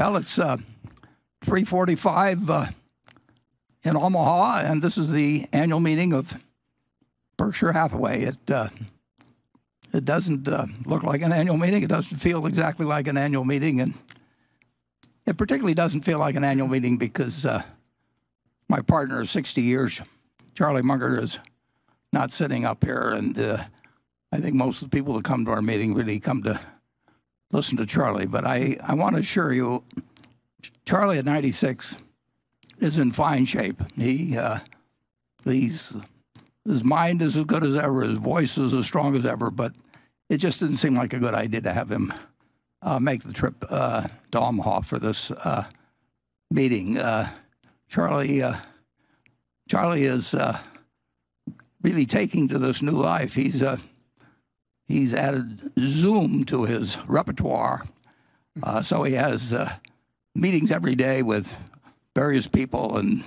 Well, it's 3:45 in Omaha, and this is the annual meeting of Berkshire Hathaway. It doesn't look like an annual meeting. It doesn't feel exactly like an annual meeting, and it particularly doesn't feel like an annual meeting because my partner of 60 years, Charlie Munger, is not sitting up here, and I think most of the people that come to our meeting really come to listen to Charlie. But I want to assure you, Charlie at 96 is in fine shape. His mind is as good as ever. His voice is as strong as ever. But it just didn't seem like a good idea to have him make the trip to Omaha for this meeting. Charlie is really taking to this new life. He's added Zoom to his repertoire, so he has meetings every day with various people, and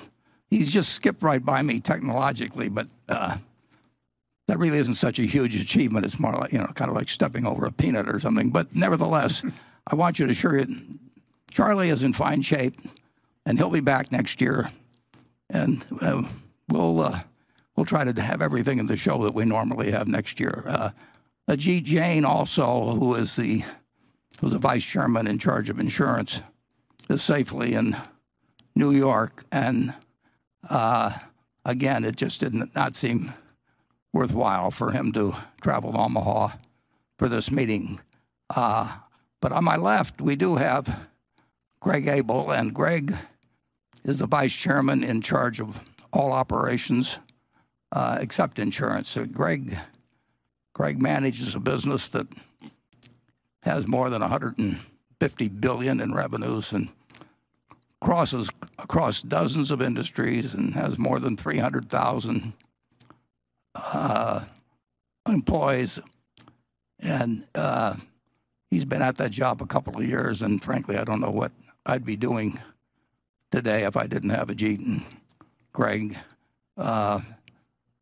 he's just skipped right by me technologically. But that really isn't such a huge achievement. It's more like, kind of like stepping over a peanut or something. But nevertheless, I want you to assure you, Charlie is in fine shape, and he'll be back next year, and we'll try to have everything in the show that we normally have next year. Ajit Jain also, who was the vice chairman in charge of insurance, is safely in New York, and again, it just did not seem worthwhile for him to travel to Omaha for this meeting. But on my left, we do have Greg Abel, and Greg is the vice chairman in charge of all operations except insurance. So Greg manages a business that has more than $150 billion in revenues and crosses across dozens of industries and has more than 300,000 employees. And he's been at that job a couple of years, and frankly, I don't know what I'd be doing today if I didn't have Ajit and Greg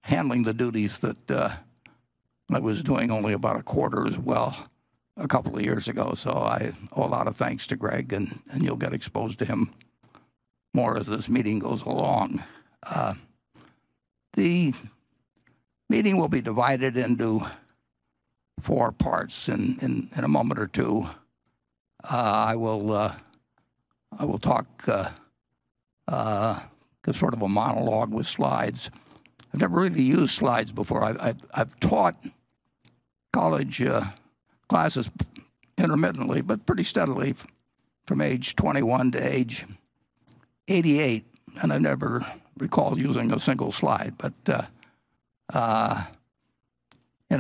handling the duties that I was doing only about a quarter as well a couple of years ago. So I owe a lot of thanks to Greg, and you'll get exposed to him more as this meeting goes along. The meeting will be divided into 4 parts. In a moment or two, I will talk sort of a monologue with slides. I've never really used slides before. I've taught college classes intermittently, but pretty steadily from age 21 to age 88, and I never recall using a single slide. But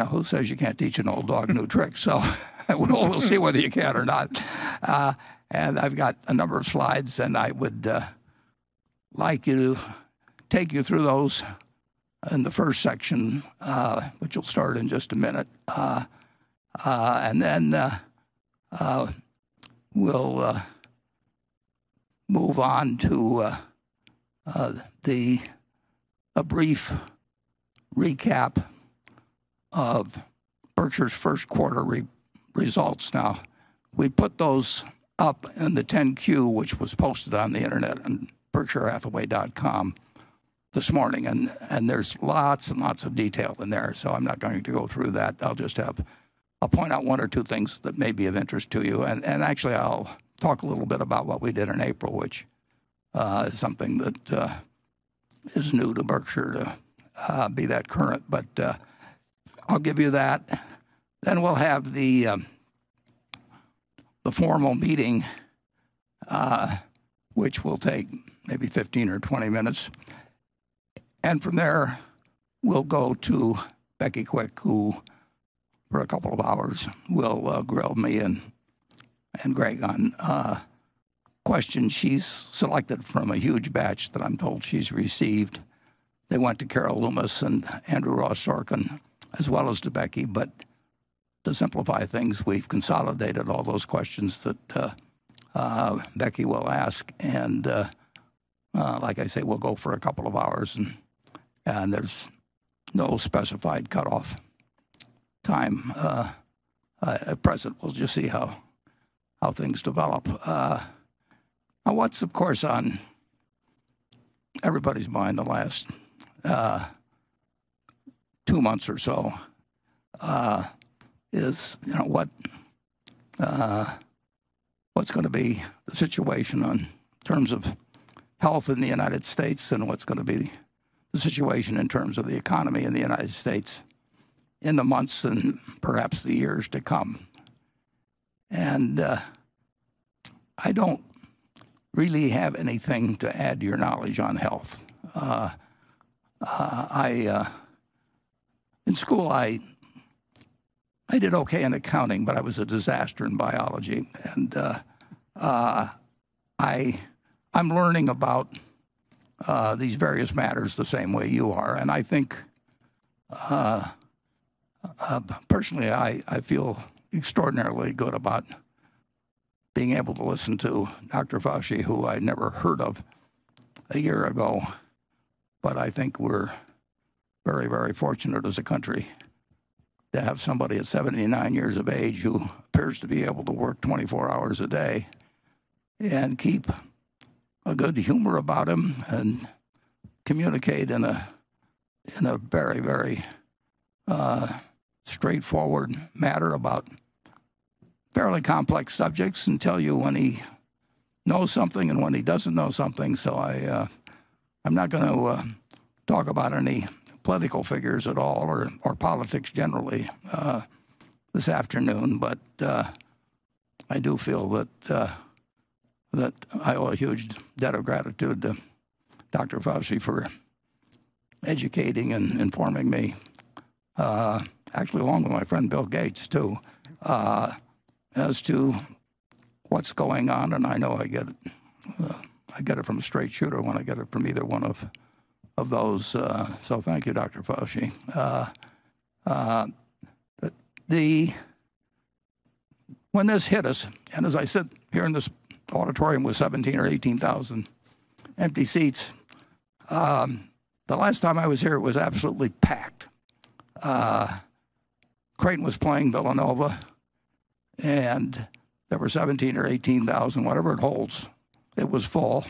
who says you can't teach an old dog new tricks? So we'll see whether you can or not. And I've got a number of slides, and I would like you to take you through those in the first section, which will start in just a minute. And then we'll move on to a brief recap of Berkshire's first quarter results. Now, we put those up in the 10-Q, which was posted on the internet on BerkshireHathaway.com this morning, and there's lots and lots of detail in there, so I'm not going to go through that. I'll point out 1 or 2 things that may be of interest to you, and actually I'll talk a little bit about what we did in April, which is something that is new to Berkshire to be that current, but I'll give you that. Then we'll have the formal meeting, which will take maybe 15 or 20 minutes. And from there, we'll go to Becky Quick, who for a couple of hours will grill me and Greg on questions she's selected from a huge batch that I'm told she's received. They went to Carol Loomis and Andrew Ross Sorkin, as well as to Becky, but to simplify things, we've consolidated all those questions that Becky will ask, and like I say, we'll go for a couple of hours, and there's no specified cutoff time at present. We'll just see how things develop. Now, what's, of course, on everybody's mind the last 2 months or so is, what's going to be the situation in terms of health in the United States, and what's going to be the situation in terms of the economy in the United States in the months and perhaps the years to come. And I don't really have anything to add to your knowledge on health. In school, I did okay in accounting, but I was a disaster in biology. And I'm learning about these various matters the same way you are. And I think, personally, I feel extraordinarily good about being able to listen to Dr. Fauci, who I never heard of a year ago. But I think we're very, very fortunate as a country to have somebody at 79 years of age who appears to be able to work 24 hours a day and keep a good humor about him and communicate in a very, very straightforward matter about fairly complex subjects, and tell you when he knows something and when he doesn't know something. So I'm not going to talk about any political figures at all, or politics generally this afternoon, but I do feel that I owe a huge debt of gratitude to Dr. Fauci for educating and informing me, actually along with my friend Bill Gates too, as to what's going on. And I know I get it from a straight shooter when I get it from either one of those. So thank you, Dr. Fauci. When this hit us, and as I sit here in this auditorium with 17 or 18,000 empty seats, the last time I was here, it was absolutely packed. Creighton was playing Villanova, and there were 17 or 18,000, whatever it holds. It was full.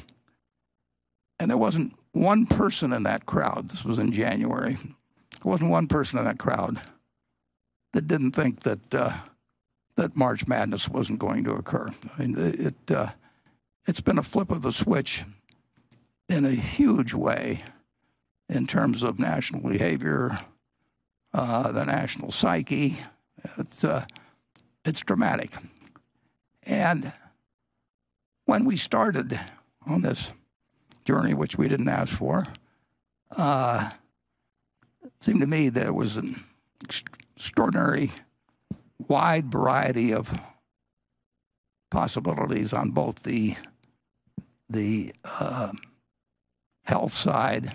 And there wasn't one person in that crowd, this was in January, there wasn't one person in that crowd that didn't think that that March Madness wasn't going to occur. I mean, it's been a flip of the switch in a huge way in terms of national behavior, the national psyche. It's dramatic. And when we started on this journey, which we didn't ask for, it seemed to me there was an extraordinary wide variety of possibilities on both the health side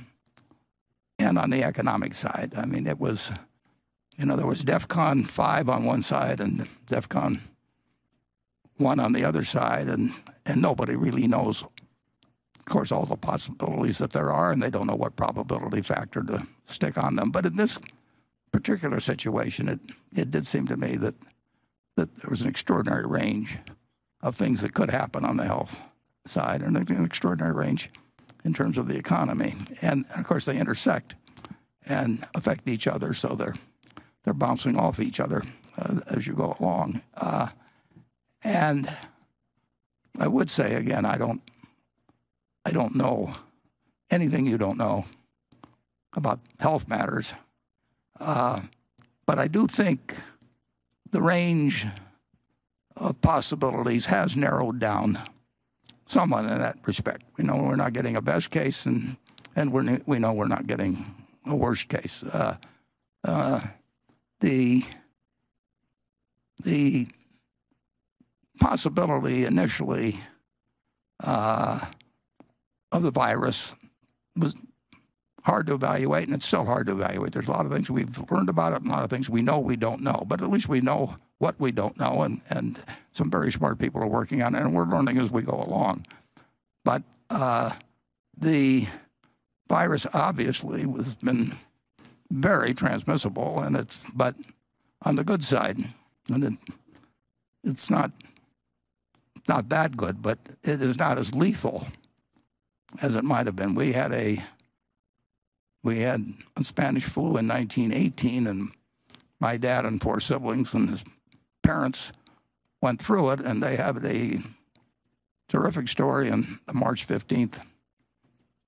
and on the economic side. I mean, it was, there was DEFCON 5 on one side and DEFCON 1 on the other side, and nobody really knows, of course, all the possibilities that there are, and they don't know what probability factor to stick on them. But in this particular situation, it did seem to me that there was an extraordinary range of things that could happen on the health side, and an extraordinary range in terms of the economy. And of course, they intersect and affect each other, so they're bouncing off each other as you go along. And I would say again, I don't know anything you don't know about health matters, but I do think the range of possibilities has narrowed down somewhat in that respect. We know we're not getting a best case, and we know we're not getting a worst case. The possibility initially of the virus was hard to evaluate, and it's still hard to evaluate. There's a lot of things we've learned about it and a lot of things we know we don't know, but at least we know what we don't know, and some very smart people are working on it, and we're learning as we go along. But the virus obviously has been very transmissible, but on the good side, and it's not not that good, but it is not as lethal as it might have been. We had a Spanish flu in 1918, and my dad and 4 siblings and his parents went through it, and they have a terrific story in the March 15th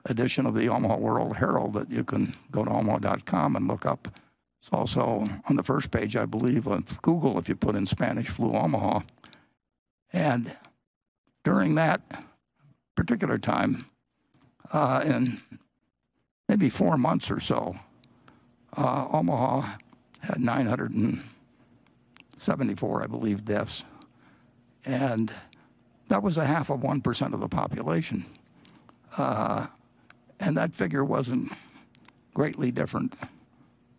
edition of the Omaha World Herald that you can go to omaha.com and look up. It's also on the first page, I believe, of Google if you put in Spanish flu Omaha. And during that particular time, in maybe 4 months or so, Omaha had 974, I believe, deaths. And that was 0.5% of the population. And that figure wasn't greatly different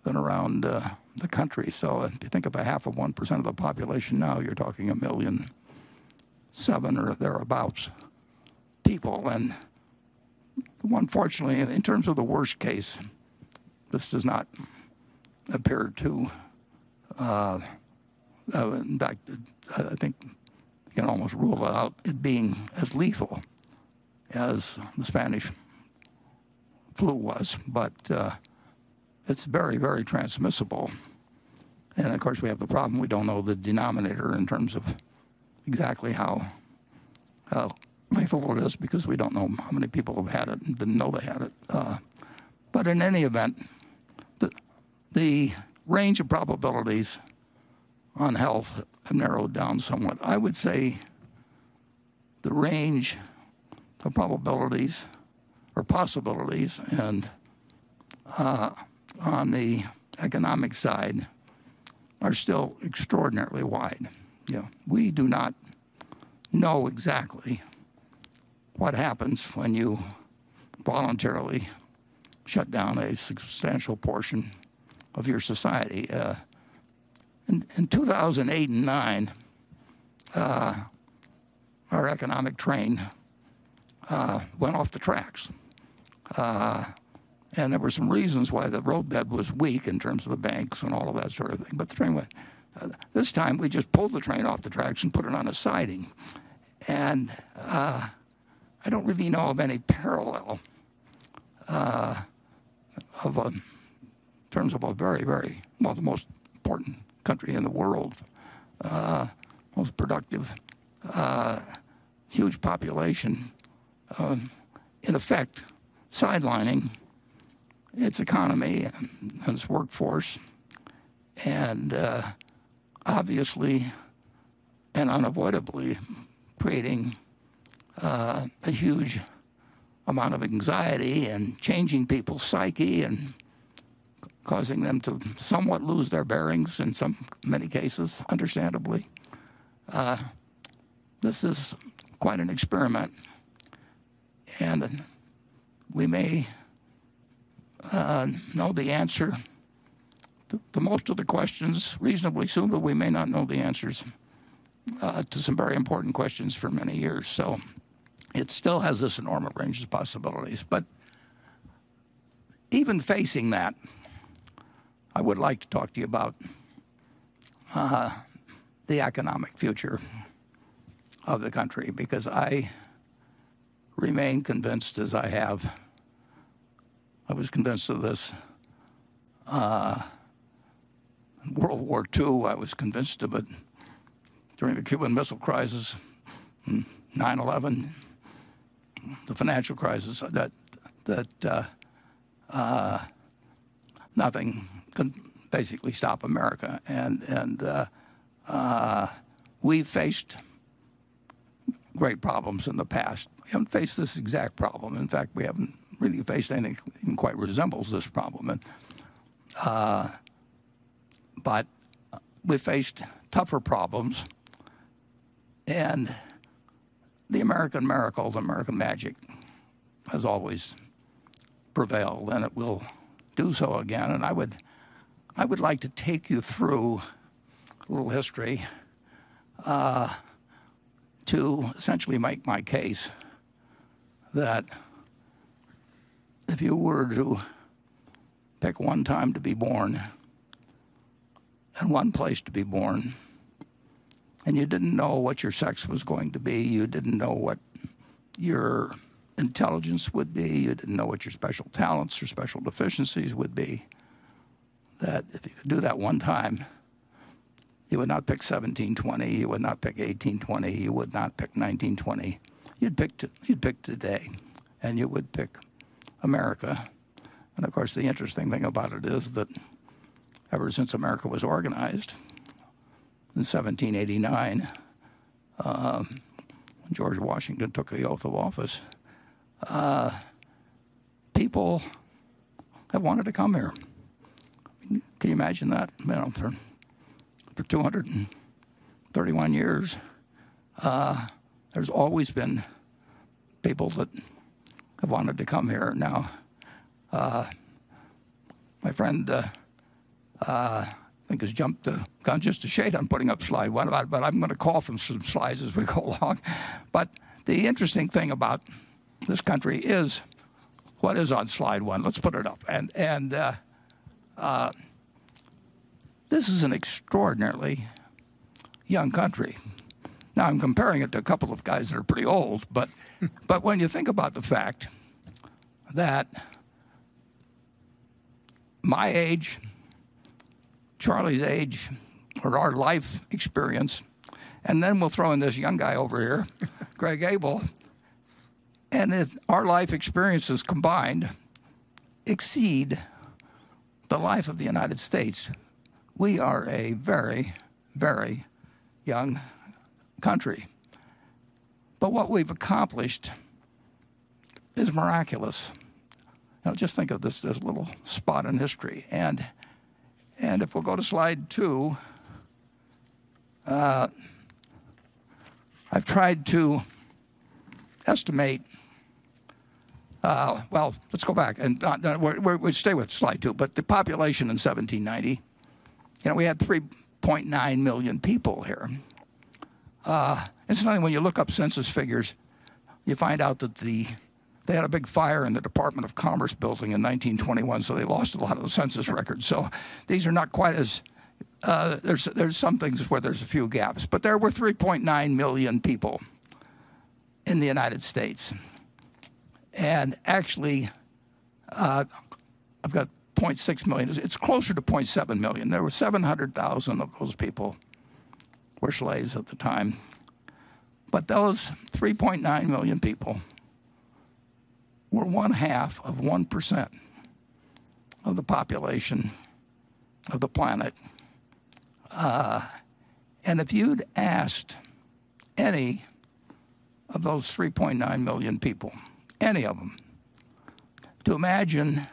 than around the country. So if you think of 0.5% of the population now, you're talking 1.7 million or thereabouts people. And unfortunately, in terms of the worst case, this does not appear to, in fact, I think you can almost rule it out, it being as lethal as the Spanish flu was. But it's very, very transmissible. And of course, we have the problem, we don't know the denominator in terms of exactly how lethal it is, because we don't know how many people have had it and didn't know they had it. But in any event, the range of probabilities on health have narrowed down somewhat. I would say the range of probabilities or possibilities and on the economic side are still extraordinarily wide. We do not know exactly what happens when you voluntarily shut down a substantial portion of your society. In 2008 and 9, our economic train went off the tracks. And there were some reasons why the roadbed was weak in terms of the banks and all of that sort of thing. But the train went. This time we just pulled the train off the tracks and put it on a siding. And I don't really know of any parallel in terms of a very, very, well, the most important country in the world, most productive, huge population, in effect, sidelining its economy and its workforce, and obviously and unavoidably creating a huge amount of anxiety and changing people's psyche and causing them to somewhat lose their bearings in many cases, understandably. This is quite an experiment, and we may know the answer to most of the questions reasonably soon, but we may not know the answers to some very important questions for many years. So it still has this enormous range of possibilities. But even facing that, I would like to talk to you about the economic future of the country, because I remain convinced, as I have. I was convinced of this in World War II. I was convinced of it during the Cuban Missile Crisis, 9/11, the financial crisis, that nothing could basically stop America. And we've faced great problems in the past. We haven't faced this exact problem. In fact, we haven't really faced anything that even quite resembles this problem. But we faced tougher problems, and the American miracle, the American magic, has always prevailed, and it will do so again. And I would like to take you through a little history to essentially make my case that if you were to pick one time to be born and one place to be born, and you didn't know what your sex was going to be. You didn't know what your intelligence would be. You didn't know what your special talents or special deficiencies would be. That if you could do that one time, you would not pick 1720. You would not pick 1820. You would not pick 1920. You'd pick today, and you would pick America. And of course, the interesting thing about it is that ever since America was organized in 1789, when George Washington took the oath of office, people have wanted to come here. Can you imagine that? You know, for 231 years, there's always been people that have wanted to come here. Now, my friend, I think has jumped the gun just a shade on putting up slide one, but I'm going to call from some slides as we go along. But the interesting thing about this country is what is on slide one. Let's put it up. And this is an extraordinarily young country. Now, I'm comparing it to a couple of guys that are pretty old, but when you think about the fact that my age, Charlie's age, or our life experience, and then we'll throw in this young guy over here, Greg Abel, and if our life experiences combined exceed the life of the United States, we are a very, very young country. But what we've accomplished is miraculous. Now, just think of this little spot in history. And if we'll go to slide 2, I've tried to estimate. Well, let's go back and we stay with slide 2. But the population in 1790, we had 3.9 million people here. Incidentally, when you look up census figures, you find out that they had a big fire in the Department of Commerce building in 1921, so they lost a lot of the census records. So these are not quite as there's some things where there's a few gaps, but there were 3.9 million people in the United States, and actually, I've got 0.6 million. It's closer to 0.7 million. There were 700,000 of those people were slaves at the time. But those 3.9 million people were 1/2 of 1% of the population of the planet. And if you'd asked any of those 3.9 million people, any of them, to imagine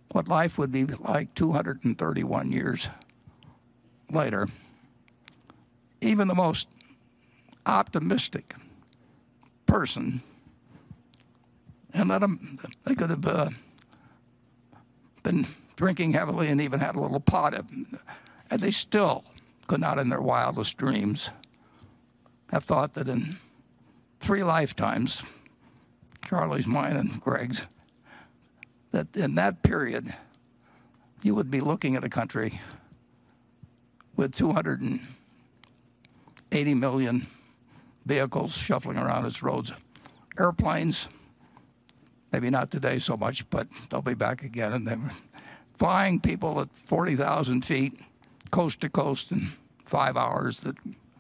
what life would be like 231 years later, even the most optimistic person, and they could have been drinking heavily and even had a little pot, and they still could not in their wildest dreams have thought that in 3 lifetimes, Charlie's, mine, and Greg's, that in that period, you would be looking at a country with 280 million vehicles shuffling around its roads. Airplanes, maybe not today so much, but they'll be back again. And they're flying people at 40,000 feet, coast to coast in 5 hours. That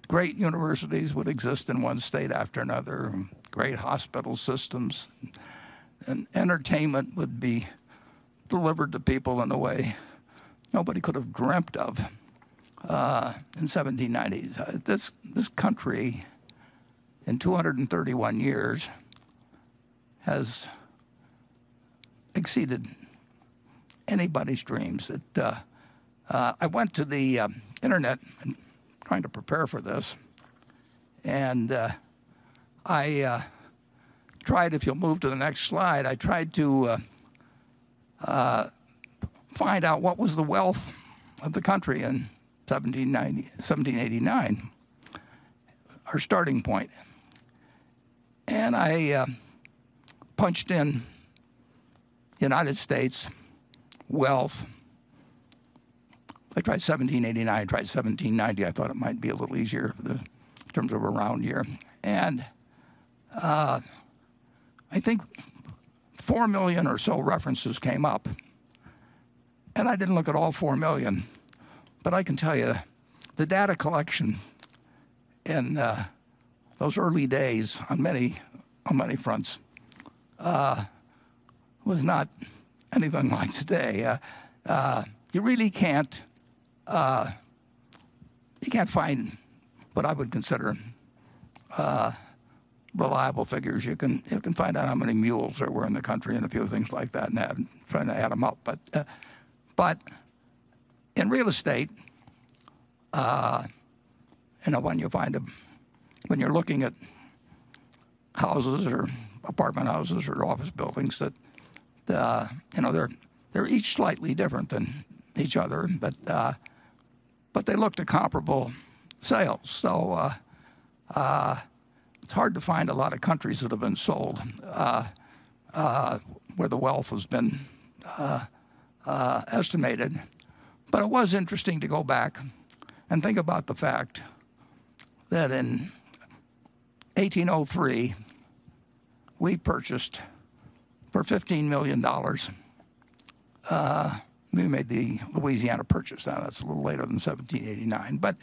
great universities would exist in one state after another, great hospital systems, and entertainment would be delivered to people in a way nobody could have dreamt of in 1790s. This country, in 231 years, has exceeded anybody's dreams. I went to the internet trying to prepare for this, and I tried, if you'll move to the next slide, I tried to find out what was the wealth of the country in 1789, our starting point. And I punched in United States wealth. I tried 1789, I tried 1790. I thought it might be a little easier. terms of a round year. And I think 4 million or so references came up. And I didn't look at all 4 million, but I can tell you the data collection in those early days on many fronts was not anything like today. You really can't find what I would consider reliable figures. You can find out how many mules there were in the country and a few things like that, and trying to add them up. But in real estate, when you're looking at houses or apartment houses or office buildings, that they're each slightly different than each other, but they look to comparable sales. So it's hard to find a lot of countries that have been sold where the wealth has been estimated. But it was interesting to go back and think about the fact that in 1803, we purchased for $15 million. We made the Louisiana Purchase. Now that's a little later than 1789, but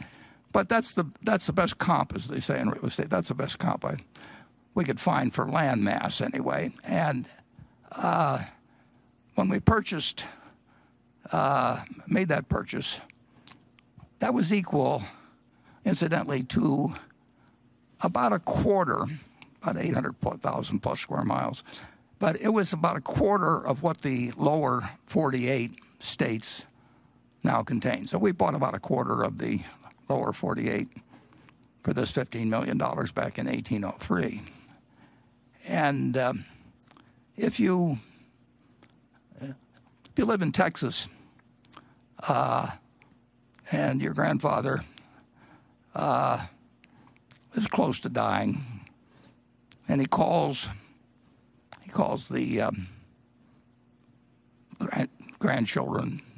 that's the best comp, as they say in real estate. That's the best comp we could find for land mass anyway. And when we made that purchase, that was equal, incidentally, to about a quarter, about 800,000 plus square miles. But it was about a quarter of what the lower 48 states now contain. So we bought about a quarter of the lower 48 for this $15 million back in 1803. And if you live in Texas and your grandfather is close to dying, and he calls the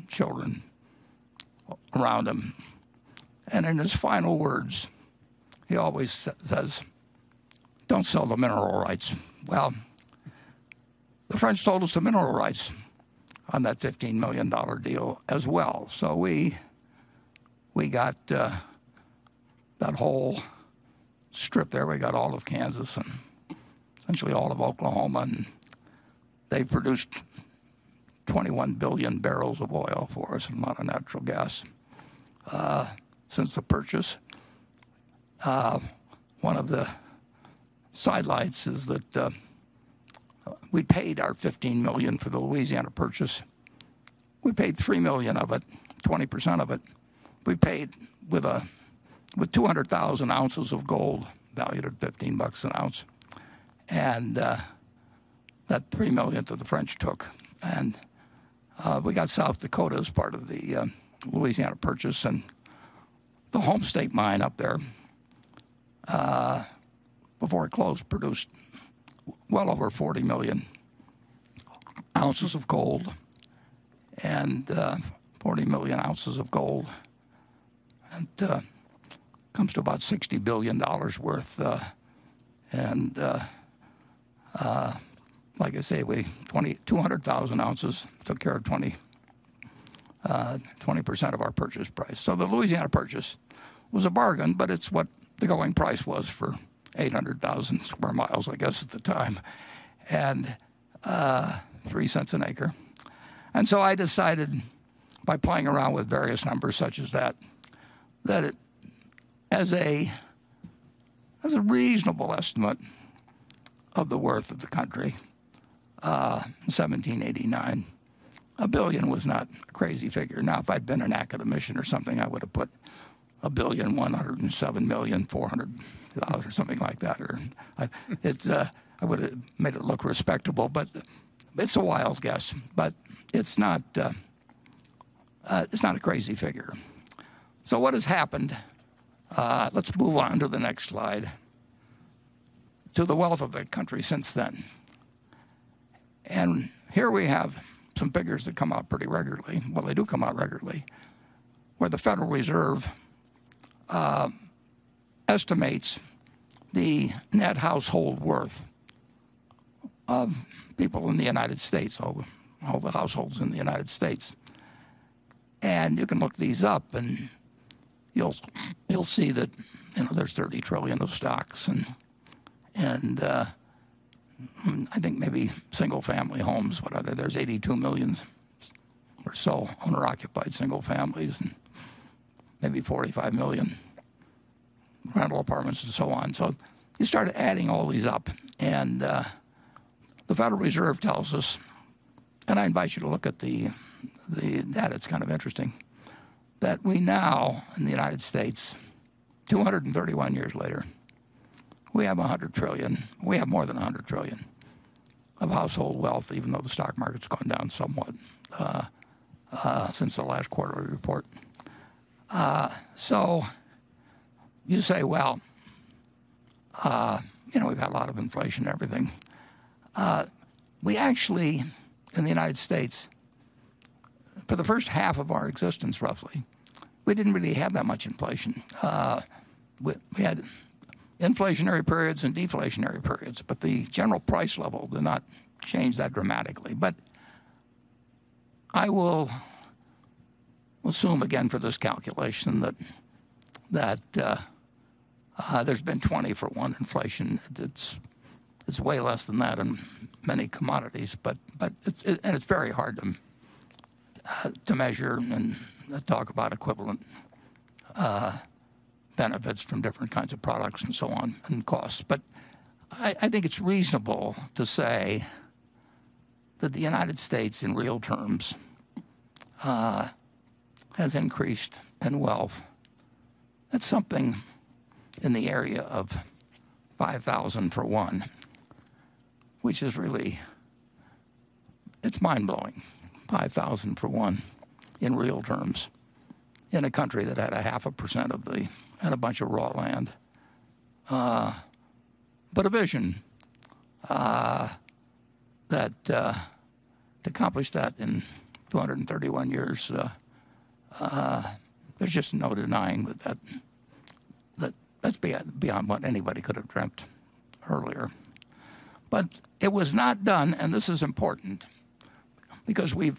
children around him, and in his final words, he always says, "Don't sell the mineral rights." Well, the French sold us the mineral rights on that $15 million deal as well. So we got that whole strip there. We got all of Kansas and essentially all of Oklahoma, and they produced 21 billion barrels of oil for us and a lot of natural gas since the purchase. One of the sidelights is that we paid our $15 million for the Louisiana Purchase. We paid $3 million of it, 20% of it. We paid with 200,000 ounces of gold valued at $15 an ounce, and that $3 million that the French took. And we got South Dakota as part of the Louisiana Purchase, and the Home State mine up there, before it closed, produced well over 40 million ounces of gold, and 40 million ounces of gold, and comes to about $60 billion worth. And like I say, 200,000 ounces took care of 20% of our purchase price. So the Louisiana Purchase was a bargain, but it's what the going price was for 800,000 square miles, I guess, at the time, and 3 cents an acre. And so I decided, by playing around with various numbers such as that it, as a reasonable estimate of the worth of the country, in 1789, $1 billion was not a crazy figure. Now, if I'd been an academician or something, I would have put $1,107,400,000 or something like that. Or I would have made it look respectable. But it's a wild guess. But it's not a crazy figure. So what has happened? Let's move on to the next slide. To the wealth of the country since then. And here we have some figures that come out pretty regularly. Well, they do come out regularly, where the Federal Reserve estimates the net household worth of people in the United States, all the households in the United States. And you can look these up, and you'll see that there's 30 trillion of stocks, and I think maybe single-family homes. There's 82 million or so owner-occupied single families, and maybe 45 million rental apartments and so on. So you start adding all these up, and the Federal Reserve tells us, and I invite you to look at the data, it's kind of interesting, that we now, in the United States, 231 years later, we have 100 trillion, we have more than 100 trillion of household wealth, even though the stock market's gone down somewhat since the last quarterly report. So you say, well, we've had a lot of inflation and everything. We actually, in the United States, for the first half of our existence, roughly, we didn't really have that much inflation. We had inflationary periods and deflationary periods, but the general price level did not change that dramatically. But I will assume again for this calculation that there's been 20-for-1 inflation. It's way less than that in many commodities, but it's very hard to measure and talk about equivalent benefits from different kinds of products and so on, and costs. But I think it's reasonable to say that the United States, in real terms, has increased in wealth. That's something in the area of 5,000 for one, which is really, it's mind-blowing. 5,000 for one in real terms in a country that had 0.5% had a bunch of raw land. But a vision that to accomplish that in 231 years, there's just no denying that's beyond what anybody could have dreamt earlier. But it was not done, and this is important, because we've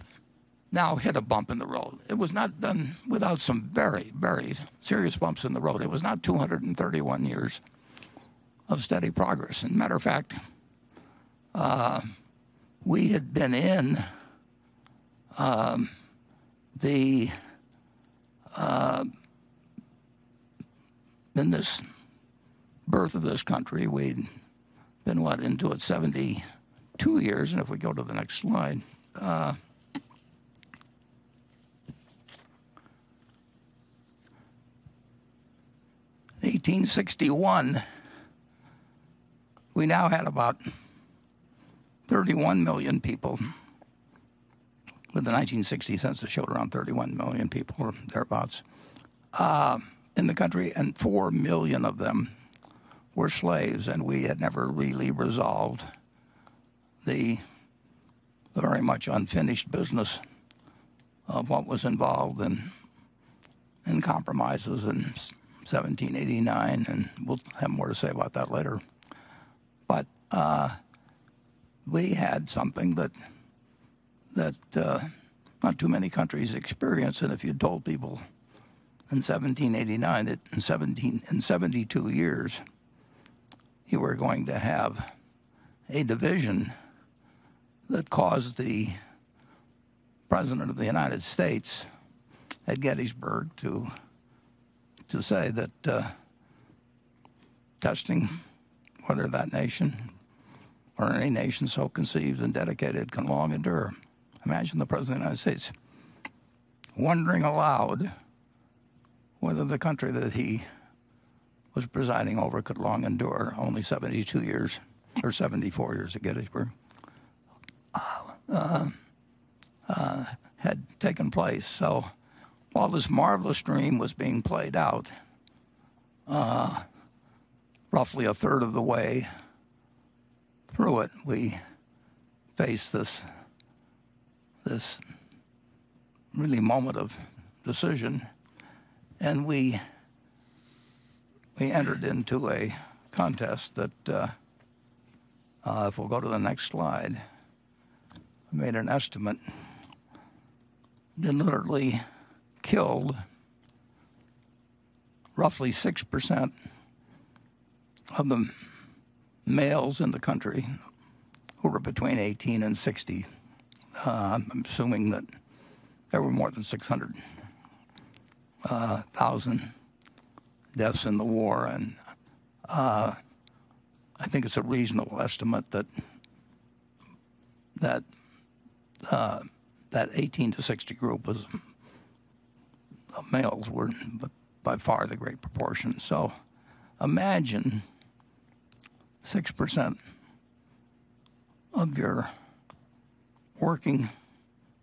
now hit a bump in the road. It was not done without some very, very serious bumps in the road. It was not 231 years of steady progress. As a matter of fact, we had been in this birth of this country, we'd been, into it 72 years, and if we go to the next slide, 1861, we now had about 31 million people. With the 1960 census showed around 31 million people or thereabouts in the country, and 4 million of them were slaves, and we had never really resolved the very much unfinished business of what was involved in compromises in 1789, and we'll have more to say about that later. But we had something that not too many countries experience, and if you told people in 1789 that in 72 years you were going to have a division that caused the President of the United States at Gettysburg to say that testing whether that nation or any nation so conceived and dedicated can long endure. Imagine the President of the United States wondering aloud whether the country that he was presiding over could long endure. Only 72 years, or 74 years at Gettysburg, had taken place. So while this marvelous dream was being played out, roughly a third of the way through it, we faced this really moment of decision, and we we entered into a contest that, if we'll go to the next slide, I made an estimate that literally killed roughly 6% of the males in the country who were between 18 and 60. I'm assuming that there were more than 600,000 deaths in the war, and I think it's a reasonable estimate that 18 to 60 group was males were by far the great proportion. So imagine 6% of your working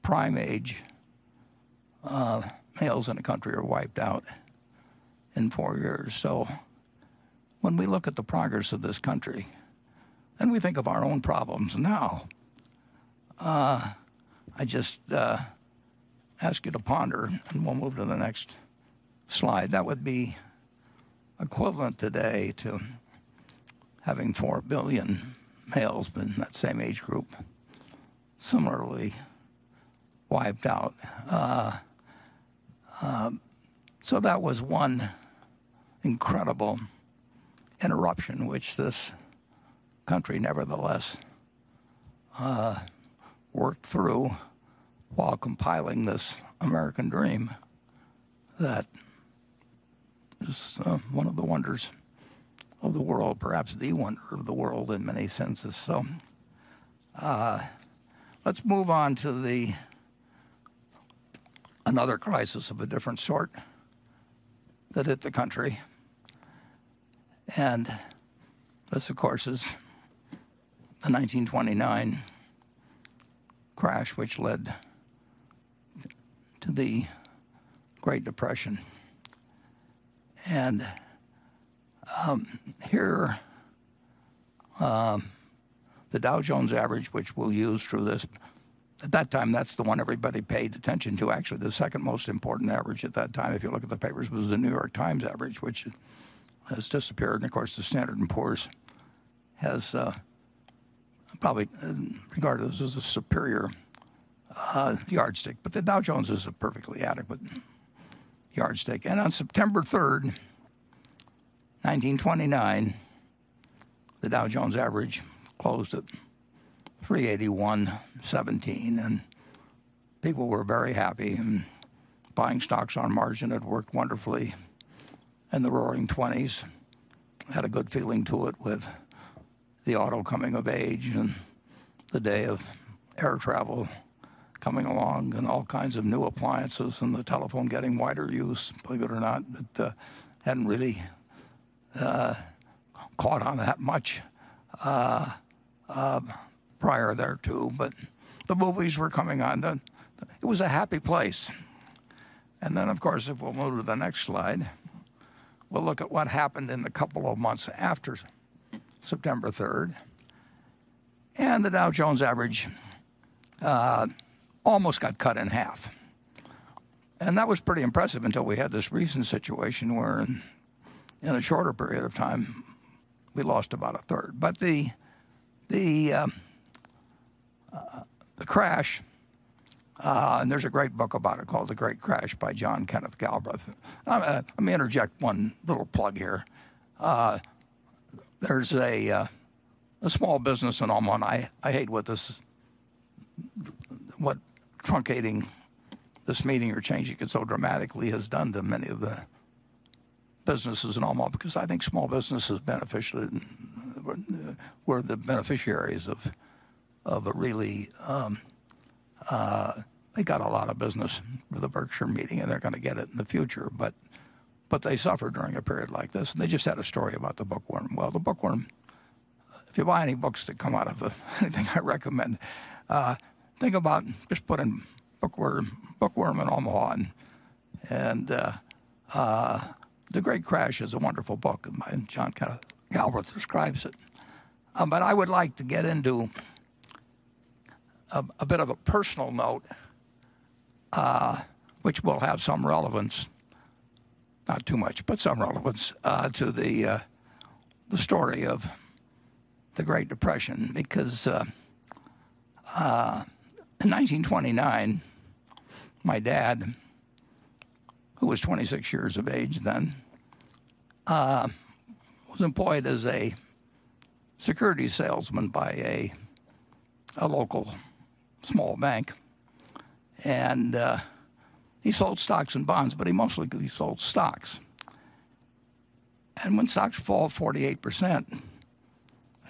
prime age males in the country are wiped out in 4 years. So when we look at the progress of this country and we think of our own problems now, I just ask you to ponder, and we'll move to the next slide. That would be equivalent today to having 4 billion males in that same age group similarly wiped out. So that was one incredible interruption which this country nevertheless worked through while compiling this American dream that is one of the wonders of the world, perhaps the wonder of the world in many senses. So let's move on to another crisis of a different sort that hit the country. And this, of course, is the 1929 crash, which led to the Great Depression. And here, the Dow Jones average, which we'll use through this, at that time, that's the one everybody paid attention to. Actually, the second most important average at that time, if you look at the papers, was the New York Times average, which has disappeared. And of course, the Standard & Poor's has probably regarded as a superior yardstick. But the Dow Jones is a perfectly adequate yardstick. And on September 3rd, 1929, the Dow Jones average closed at 381.17, and people were very happy, and buying stocks on margin had worked wonderfully. And the Roaring '20s had a good feeling to it with the auto coming of age and the day of air travel coming along and all kinds of new appliances and the telephone getting wider use, believe it or not. It hadn't really caught on that much prior thereto, but the movies were coming on. It was a happy place. And then, of course, if we'll move to the next slide, we'll look at what happened in the couple of months after September 3rd. And the Dow Jones average almost got cut in half. And that was pretty impressive until we had this recent situation where in a shorter period of time, we lost about a third. But the crash, and there's a great book about it called The Great Crash by John Kenneth Galbraith. Let me interject one little plug here. There's a small business in Omaha, and I hate what truncating this meeting or changing it so dramatically has done to many of the businesses in Omaha, because I think small businesses were the beneficiaries of a really, they got a lot of business for the Berkshire meeting, and they're going to get it in the future. But they suffered during a period like this, and they just had a story about the bookworm. Well, the bookworm, if you buy any books that come out of anything I recommend, think about just put in bookworm in Omaha, and The Great Crash is a wonderful book, and John Kenneth Galbraith describes it. But I would like to get into a bit of a personal note, which will have some relevance not too much, but some relevance to the story of the Great Depression, because in 1929, my dad, who was 26 years of age then, was employed as a security salesman by a local small bank. And he sold stocks and bonds, but he sold stocks. And when stocks fall 48%,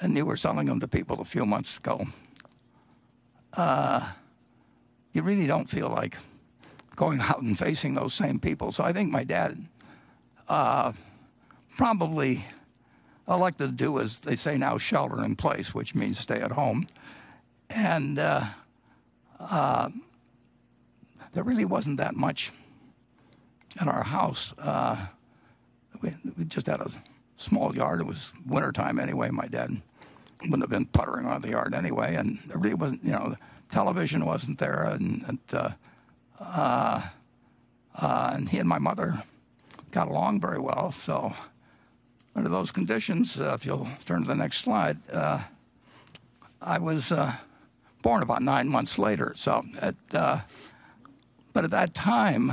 and you were selling them to people a few months ago, you really don't feel like going out and facing those same people. So I think my dad probably elected to do, as they say now, shelter in place, which means stay at home. And there really wasn't that much in our house. We just had a small yard. It was wintertime anyway. My dad wouldn't have been puttering on the yard anyway. And there really wasn't, the television wasn't there. And he and my mother got along very well. So under those conditions, if you'll turn to the next slide, I was born about 9 months later. So, but at that time,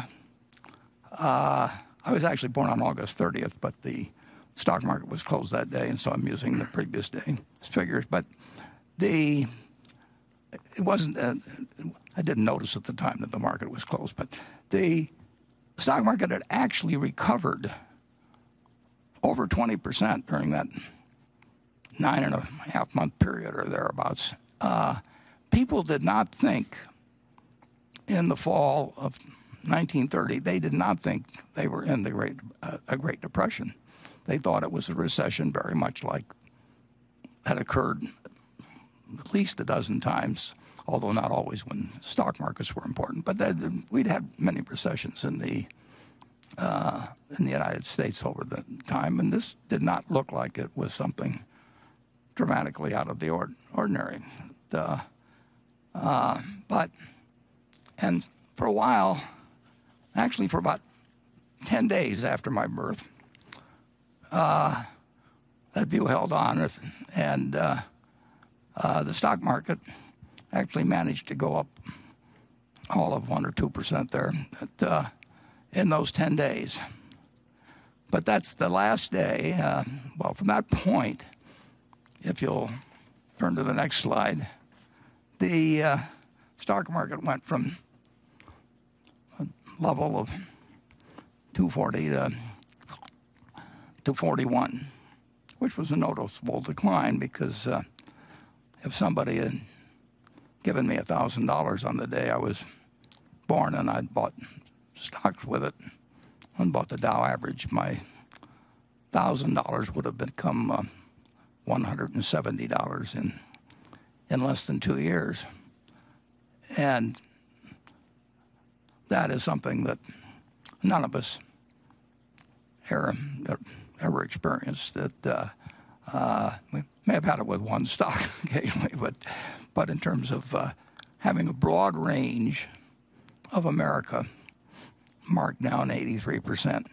I was actually born on August 30th, but the stock market was closed that day, and so I'm using the previous day figures. But it wasn't. I didn't notice at the time that the market was closed, but the stock market had actually recovered over 20% during that 9.5-month period or thereabouts. People did not think in the fall of 1930, they did not think they were in a Great Depression. They thought it was a recession, very much like had occurred at least a dozen times, although not always when stock markets were important. But we'd had many recessions in the United States over the time, and this did not look like it was something dramatically out of the ordinary. And for a while, actually for about 10 days after my birth, that view held on, and the stock market actually managed to go up all of 1 or 2% there in those 10 days. But that's the last day. Well, from that point, if you'll turn to the next slide, the stock market went from a level of 240 to 41, which was a noticeable decline because if somebody had given me $1,000 on the day I was born and I'd bought stocks with it and bought the Dow average, my $1,000 would have become $170 in less than 2 years. And that is something that none of us ever experienced. That we may have had it with one stock occasionally, but in terms of having a broad range of America marked down 83%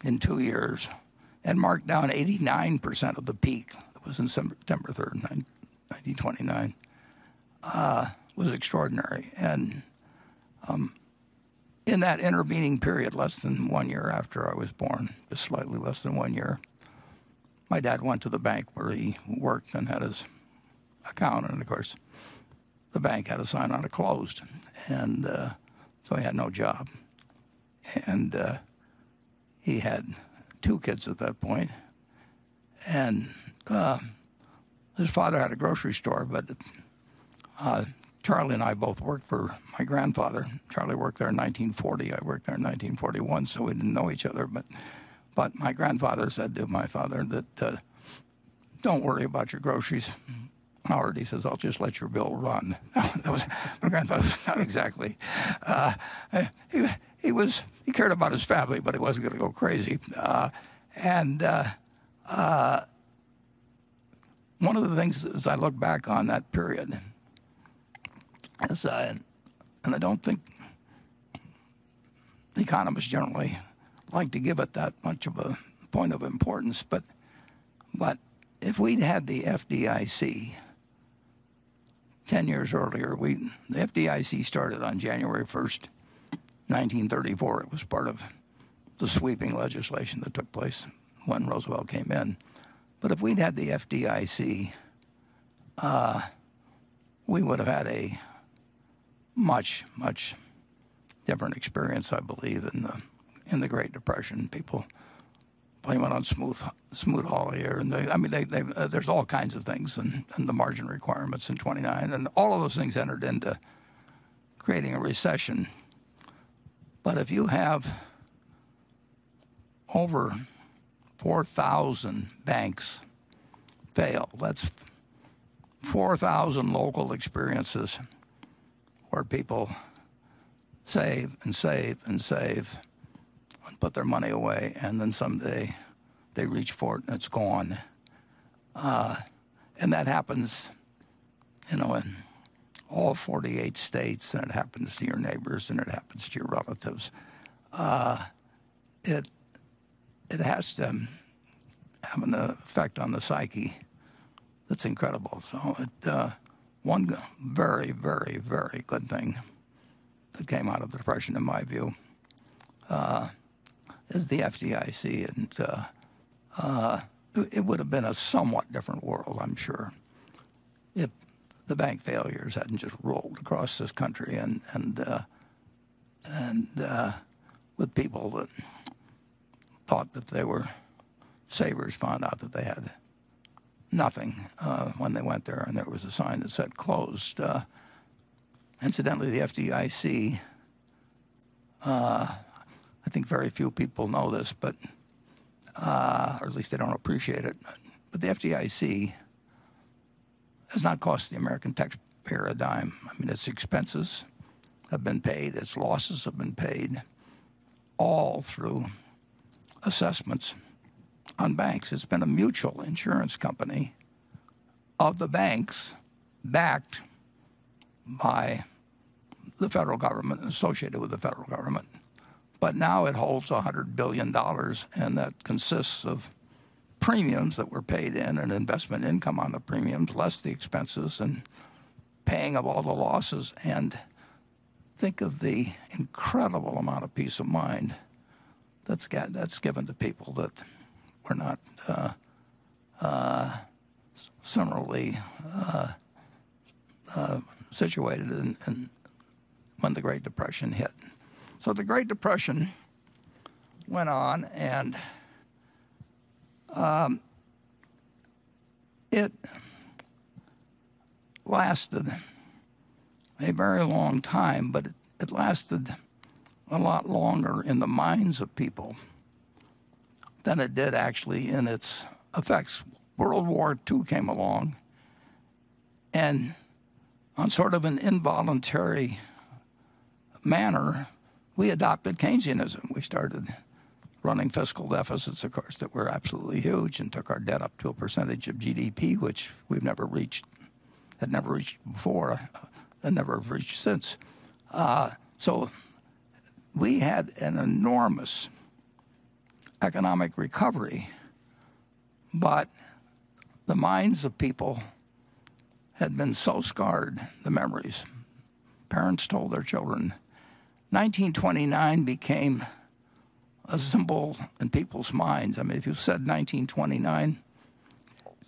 in 2 years, and marked down 89% of the peak that was in September 3rd, 1929, was extraordinary. And in that intervening period, less than 1 year after I was born, just slightly less than 1 year, my dad went to the bank where he worked and had his account, and of course, the bank had a sign on it closed, and so he had no job. And he had 2 kids at that point, and his father had a grocery store, but Charlie and I both worked for my grandfather. Charlie worked there in 1940. I worked there in 1941, so we didn't know each other. But my grandfather said to my father that, don't worry about your groceries, Howard. He says, I'll just let your bill run. That was my grandfather. Not exactly. He cared about his family, but he wasn't going to go crazy. One of the things as I look back on that period is, and I don't think economists generally like to give it that much of a point of importance, but if we'd had the FDIC 10 years earlier, the FDIC started on January 1st, 1934. It was part of the sweeping legislation that took place when Roosevelt came in. But if we'd had the FDIC, we would have had a much, much different experience, I believe, in the Great Depression. People blame it on Smoot-Hawley, and there's all kinds of things, and the margin requirements in '29, and all of those things entered into creating a recession. But if you have over 4,000 banks fail, that's 4,000 local experiences where people save and save and save and put their money away, and then someday they reach for it and it's gone. And that happens, in all 48 states, and it happens to your neighbors, and it happens to your relatives. It has to have an effect on the psyche that's incredible. So one very, very, very good thing that came out of the Depression, in my view, is the FDIC. And it would have been a somewhat different world, I'm sure, if the bank failures hadn't just rolled across this country, and with people that thought that they were savers found out that they had nothing when they went there, and there was a sign that said closed. Incidentally, the FDIC, I think very few people know this, but or at least they don't appreciate it, but the FDIC has not cost the American taxpayer a dime. I mean, its expenses have been paid, its losses have been paid, all through assessments on banks. It's been a mutual insurance company of the banks, backed by the federal government and associated with the federal government. But now it holds $100 billion, and that consists of premiums that were paid in and investment income on the premiums, less the expenses and paying of all the losses. And think of the incredible amount of peace of mind that's given to people that were not similarly situated in when the Great Depression hit. So the Great Depression went on, and it lasted a very long time, but it lasted a lot longer in the minds of people than it did actually in its effects. World War II came along, and on sort of an involuntary manner, we adopted Keynesianism. We started running fiscal deficits, of course, that were absolutely huge, and took our debt up to a percentage of GDP, which we've never reached, had never reached before, and never have reached since. So we had an enormous economic recovery, but the minds of people had been so scarred, the memories. Parents told their children. 1929 became a symbol in people's minds. I mean, if you said 1929,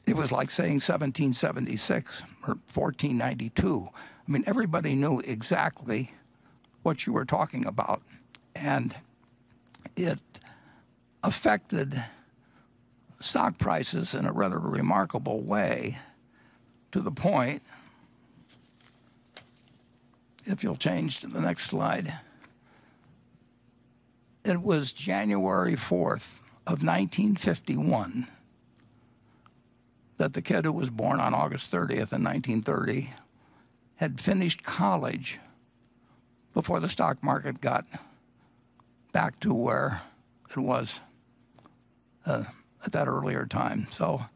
it was like saying 1776 or 1492. I mean, everybody knew exactly what you were talking about, and it affected stock prices in a rather remarkable way, to the point, if you'll change to the next slide, it was January 4th of 1951 that the kid who was born on August 30th in 1930 had finished college before the stock market got back to where it was at that earlier time. So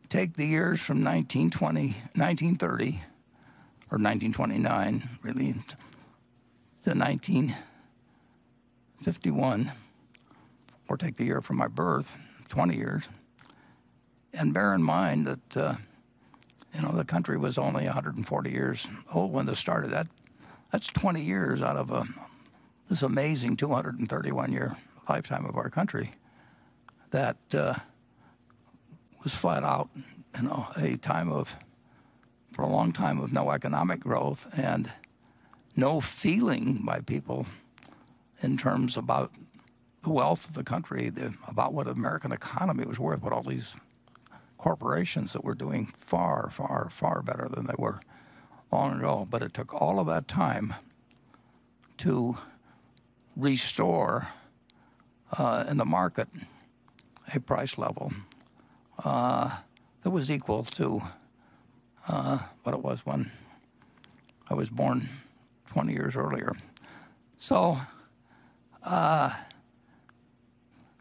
take the years from 1930, or 1929, really, to 1951. or take the year from my birth, 20 years, and bear in mind that the country was only 140 years old when this started. That's 20 years out of this amazing 231-year lifetime of our country that was flat out, a time for a long time of no economic growth and no feeling by people in terms about the wealth of the country, about what the American economy was worth, what all these corporations that were doing far, far, far better than they were long ago. But it took all of that time to restore in the market a price level that was equal to what it was when I was born 20 years earlier. So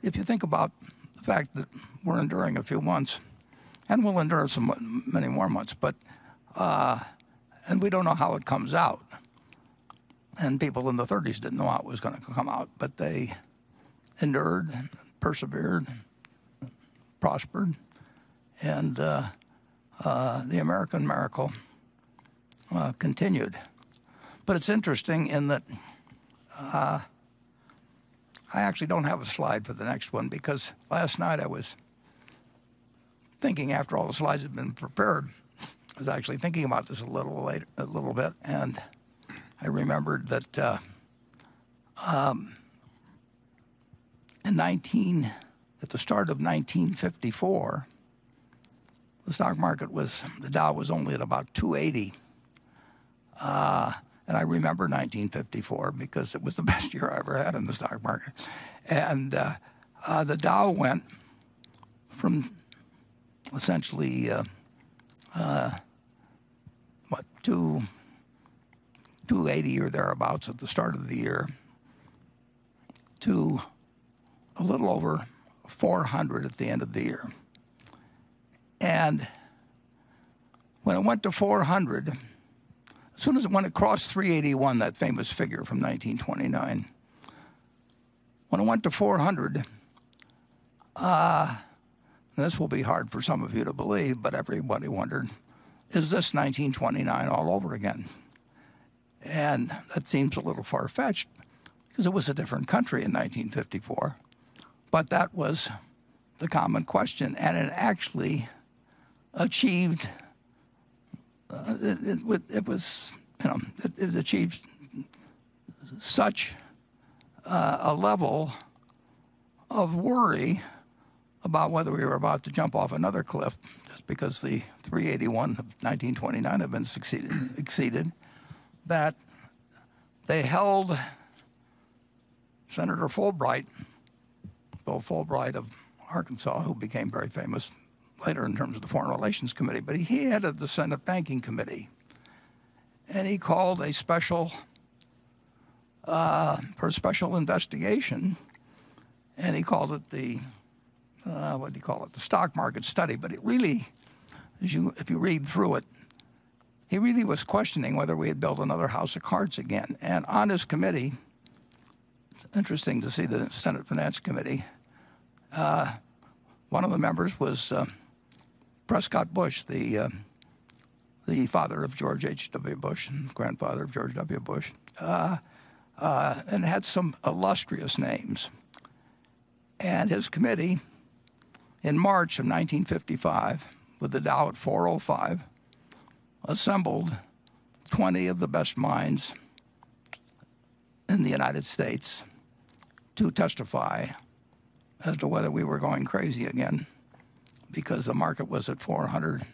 if you think about the fact that we're enduring a few months, and we'll endure many more months, but and we don't know how it comes out. And people in the 30s didn't know how it was going to come out, but they endured, persevered, prospered, and the American miracle continued. But it's interesting in that I actually don't have a slide for the next one, because last night I was thinking, after all the slides had been prepared, I was actually thinking about this a little bit, and I remembered that at the start of 1954, the stock market the Dow was only at about 280. And I remember 1954 because it was the best year I ever had in the stock market. And the Dow went from essentially, 280 or thereabouts at the start of the year to a little over 400 at the end of the year. And when it went to 400, when it crossed 381, that famous figure from 1929, when it went to 400, this will be hard for some of you to believe, but everybody wondered, is this 1929 all over again? And that seems a little far-fetched because it was a different country in 1954. But that was the common question, and it actually achieved. It achieved such a level of worry about whether we were about to jump off another cliff, just because the 381 of 1929 had been exceeded, that they held Senator Fulbright, Bill Fulbright of Arkansas, who became very famous later in terms of the Foreign Relations Committee, but he headed the Senate Banking Committee. And he called for a special investigation, and he called it the stock market study. But it really, if you read through it, he really was questioning whether we had built another house of cards again. And on his committee, it's interesting to see the Senate Finance Committee, one of the members was Prescott Bush, the father of George H.W. Bush, grandfather of George W. Bush, and had some illustrious names. And his committee, in March of 1955, with the Dow at 405, assembled 20 of the best minds in the United States to testify as to whether we were going crazy again, because the market was at 400,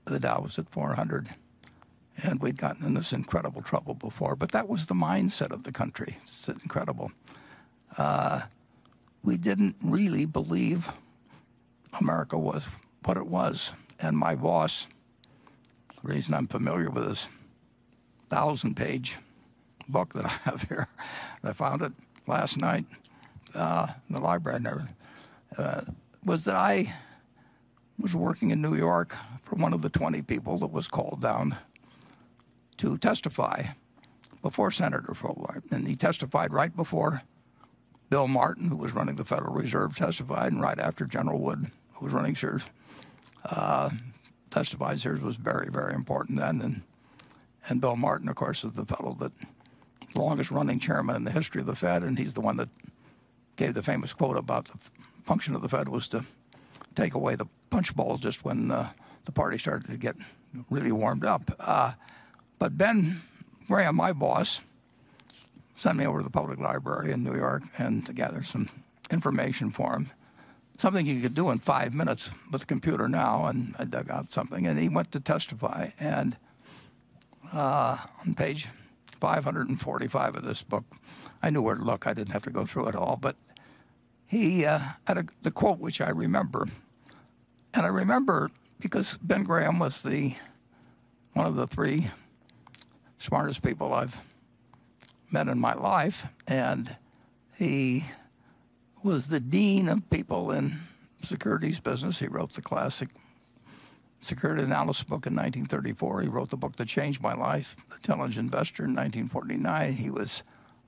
the Dow was at 400, and we'd gotten in this incredible trouble before. But that was the mindset of the country. It's incredible. We didn't really believe America was what it was. And my boss, the reason I'm familiar with this 1,000-page book that I have here, I found it last night in the library, was that I was working in New York for one of the 20 people that was called down to testify before Senator Fulbright. And he testified right before Bill Martin, who was running the Federal Reserve, testified, and right after General Wood, who was running Sears, testified. Sears was very, very important then. And Bill Martin, of course, is the fellow that the longest running chairman in the history of the Fed, and he's the one that gave the famous quote about the function of the Fed was to take away the punch bowls just when the party started to get really warmed up. But Ben Graham, my boss, sent me over to the public library in New York and to gather some information for him. Something you could do in 5 minutes with a computer now, and I dug out something, and he went to testify. And on page 545 of this book, I knew where to look. I didn't have to go through it all, but he had the quote which I remember. And I remember because Ben Graham was one of the three smartest people I've met in my life, and he was the dean of people in securities business. He wrote the classic security analysis book in 1934. He wrote the book that changed my life, The Intelligent Investor, in 1949. He was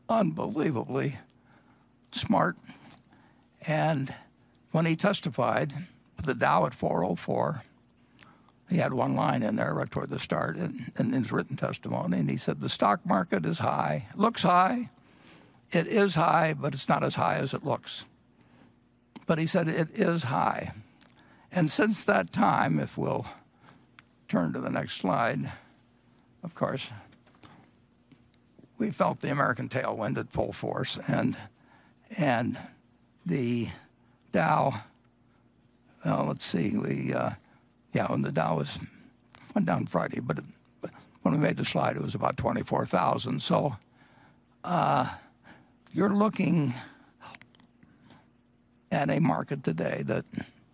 unbelievably smart. And when he testified with the Dow at 404, he had one line in there right toward the start in his written testimony, and he said, the stock market is high. It looks high. It is high, but it's not as high as it looks. But he said it is high. And since that time, if we'll turn to the next slide, of course, we felt the American tailwind at full force, and the Dow, well, let's see, when the Dow went down Friday, but when we made the slide, it was about 24,000. So you're looking at a market today that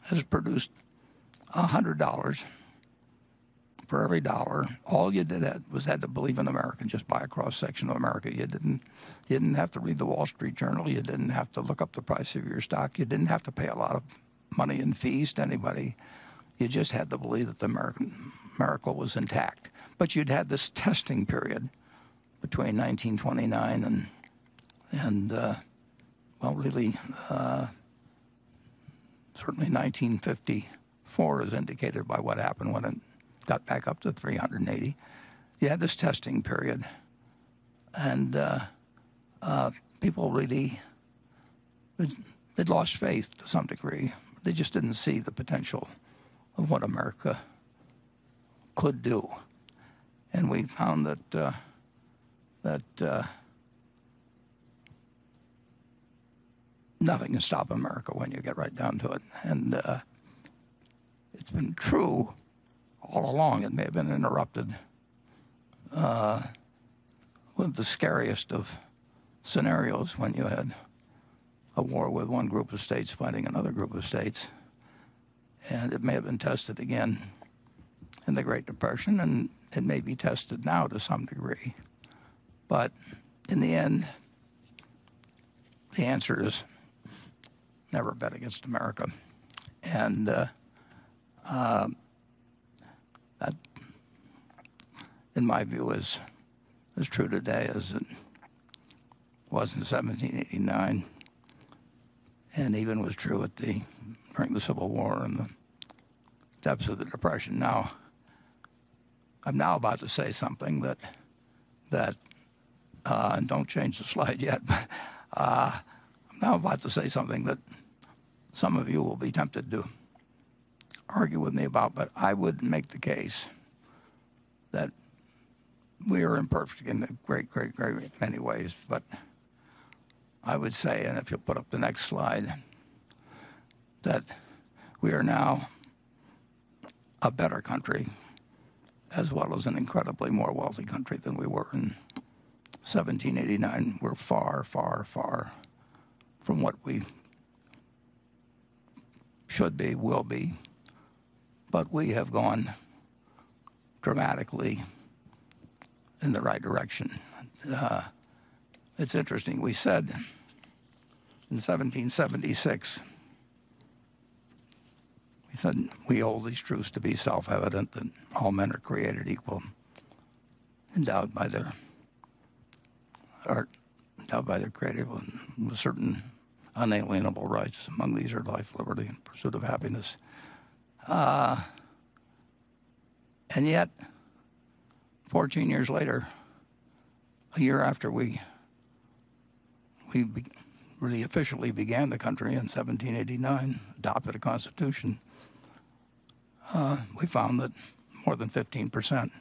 has produced $100 for every dollar. All you did was had to believe in America and just buy a cross-section of America. You didn't have to read the Wall Street Journal. You didn't have to look up the price of your stock. You didn't have to pay a lot of money in fees to anybody. You just had to believe that the American miracle was intact. But you'd had this testing period between 1929 and really, certainly 1954 is indicated by what happened when it got back up to 380. You had this testing period, and people really, they'd lost faith to some degree. They just didn't see the potential of what America could do. And we found that nothing can stop America when you get right down to it. And it's been true all along. It may have been interrupted with the scariest of scenarios when you had a war with one group of states fighting another group of states. And it may have been tested again in the Great Depression, and it may be tested now to some degree. But in the end, the answer is never bet against America. And that, in my view, is as true today as it was in 1789, and even was true during the Civil War and the depths of the Depression. Now, I'm now about to say something that and don't change the slide yet, but I'm now about to say something that some of you will be tempted to argue with me about, but I would make the case that we are imperfect in a great, great, great many ways, but I would say, and if you'll put up the next slide, that we are now a better country as well as an incredibly more wealthy country than we were in 1789. We're far, far, far from what we should be, will be, but we have gone dramatically in the right direction. It's interesting. We said in 1776, we said we hold these truths to be self-evident, that all men are created equal, endowed by their creative with certain unalienable rights. Among these are life, liberty, and pursuit of happiness. And yet, 14 years later, a year after we really officially began the country in 1789, adopted a constitution, we found that more than 15%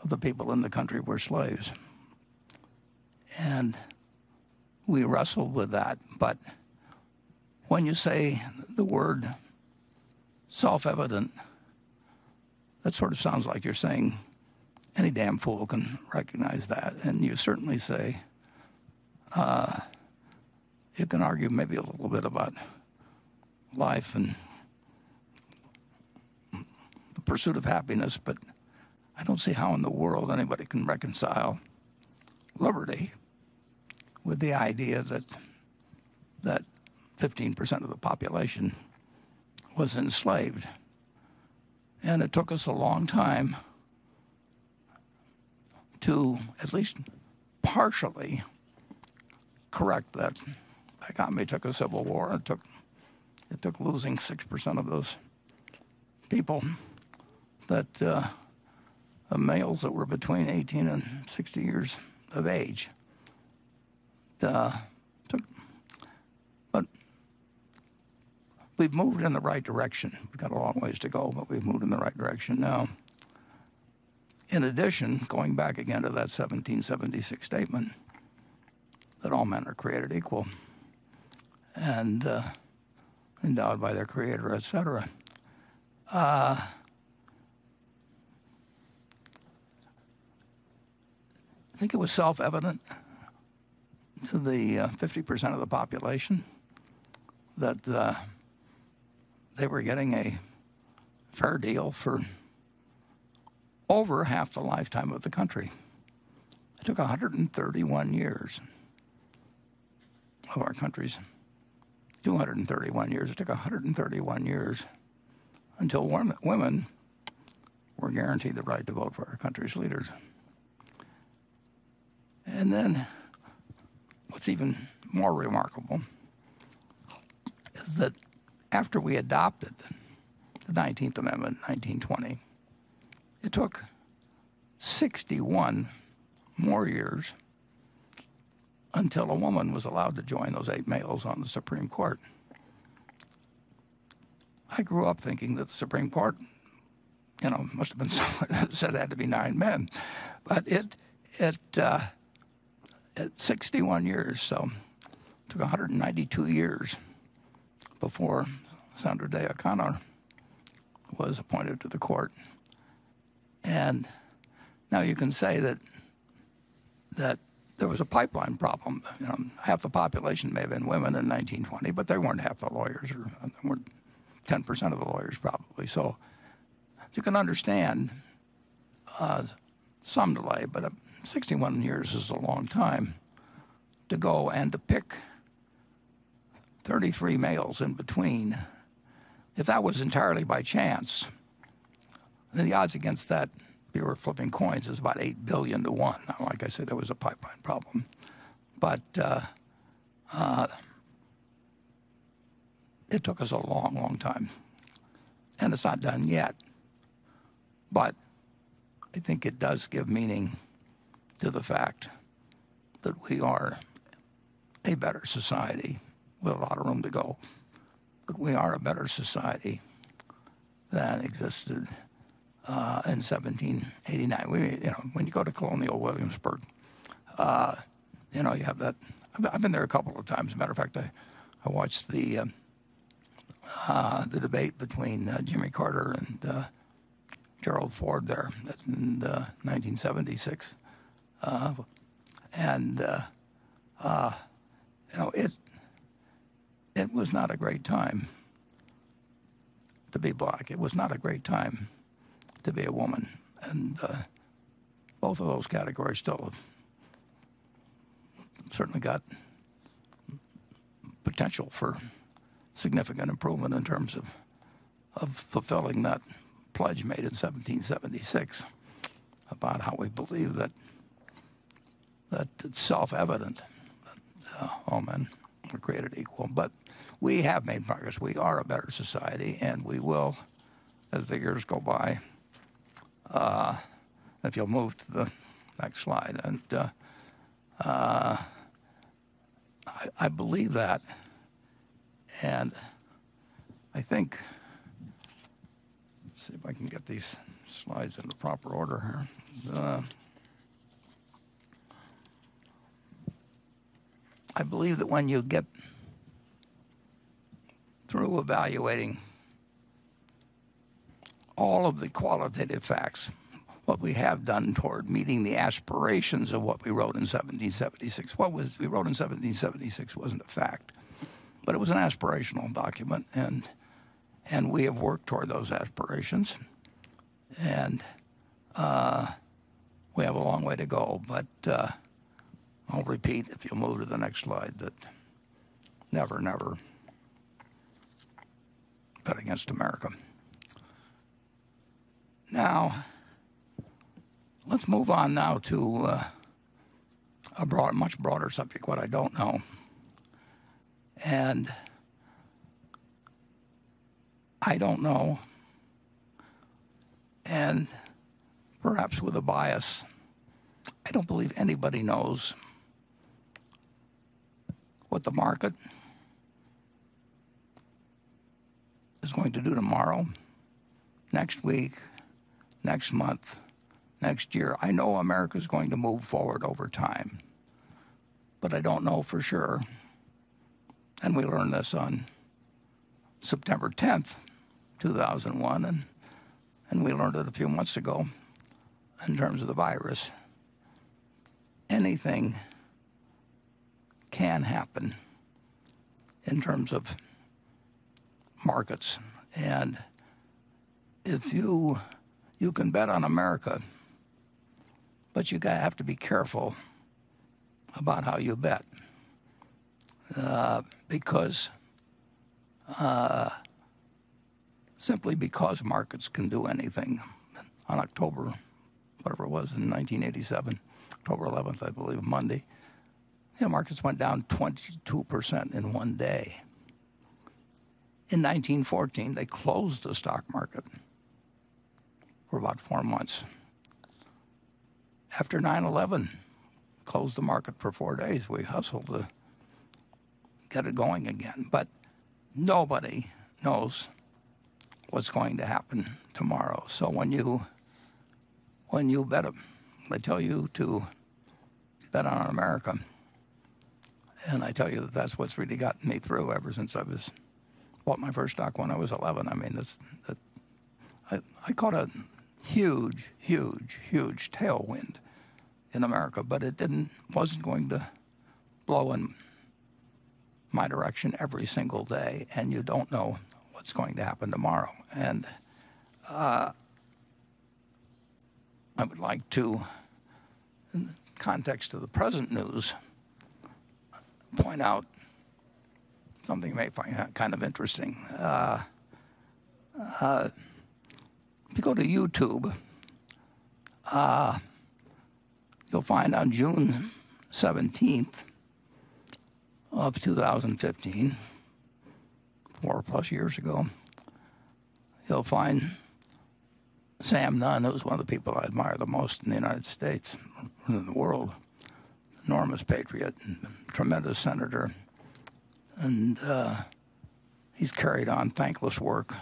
of the people in the country were slaves. And we wrestled with that. But when you say the word self-evident, that sort of sounds like you're saying any damn fool can recognize that. And you certainly say, you can argue maybe a little bit about life and the pursuit of happiness, but I don't see how in the world anybody can reconcile liberty with the idea that 15% of the population was enslaved. And it took us a long time to at least partially correct that. It took a civil war. It took losing 6% of those people, that males that were between 18 and 60 years of age. But we've moved in the right direction. We've got a long ways to go, but we've moved in the right direction now. In addition, going back again to that 1776 statement that all men are created equal and endowed by their creator, etc. I think it was self-evident to the 50% of the population that they were getting a fair deal for over half the lifetime of the country. It took 131 years of our country's 231 years. It took 131 years until women were guaranteed the right to vote for our country's leaders. And then what's even more remarkable is that after we adopted the 19th Amendment in 1920, it took 61 more years until a woman was allowed to join those 8 males on the Supreme Court. I grew up thinking that the Supreme Court, must have been said it had to be 9 men, but it 61 years, so it took 192 years before Sandra Day O'Connor was appointed to the court. And now you can say that there was a pipeline problem. Half the population may have been women in 1920, but they weren't half the lawyers, or they weren't 10% of the lawyers probably. So you can understand some delay, but 61 years is a long time to go and to pick 33 males in between. If that was entirely by chance, then the odds against that, if you were flipping coins, is about 8 billion to 1. Now, like I said, there was a pipeline problem. But it took us a long, long time. And it's not done yet. But I think it does give meaning to the fact that we are a better society with a lot of room to go. But we are a better society than existed in 1789. When you go to Colonial Williamsburg, you have that. I've been there a couple of times. As a matter of fact, I watched the debate between Jimmy Carter and Gerald Ford there in 1976, it was not a great time to be black. It was not a great time to be a woman, and both of those categories still have certainly got potential for significant improvement in terms of fulfilling that pledge made in 1776 about how we believe that it's self-evident that all men are created equal. But we have made progress. We are a better society, and we will, as the years go by. If you'll move to the next slide. And I believe that. And I think, let's see if I can get these slides in the proper order here. I believe that when you get through evaluating all of the qualitative facts, what we have done toward meeting the aspirations of what we wrote in 1776. What we wrote in 1776 wasn't a fact, but it was an aspirational document, and we have worked toward those aspirations, and we have a long way to go. But I'll repeat, if you'll move to the next slide, that never, never bet against America. Now, let's move on now to a much broader subject, what I don't know. And I don't know, and perhaps with a bias, I don't believe anybody knows what the market is going to do tomorrow, next week, next month, next year. I know America is going to move forward over time, but I don't know for sure. And we learned this on September 10th, 2001, and we learned it a few months ago in terms of the virus. Anything can happen in terms of markets. And if you can bet on America, but you have to be careful about how you bet, because simply because markets can do anything. On October, whatever it was, in 1987, October 11th, I believe, Monday, markets went down 22% in one day. In 1914, they closed the stock market for about 4 months. After 9/11, closed the market for 4 days. We hustled to get it going again. But nobody knows what's going to happen tomorrow. So when you bet, I tell you to bet on America, and I tell you that that's what's really gotten me through ever since I bought my first stock when I was 11. I mean, I caught a huge, huge, huge tailwind in America, but it wasn't going to blow in my direction every single day, and you don't know what's going to happen tomorrow. And I would like to, in the context of the present news, point out something you may find kind of interesting. If you go to YouTube, you'll find on June 17th of 2015, 4+ years ago, you'll find Sam Nunn, who's one of the people I admire the most in the United States, in the world, enormous patriot, tremendous senator, and he's carried on thankless work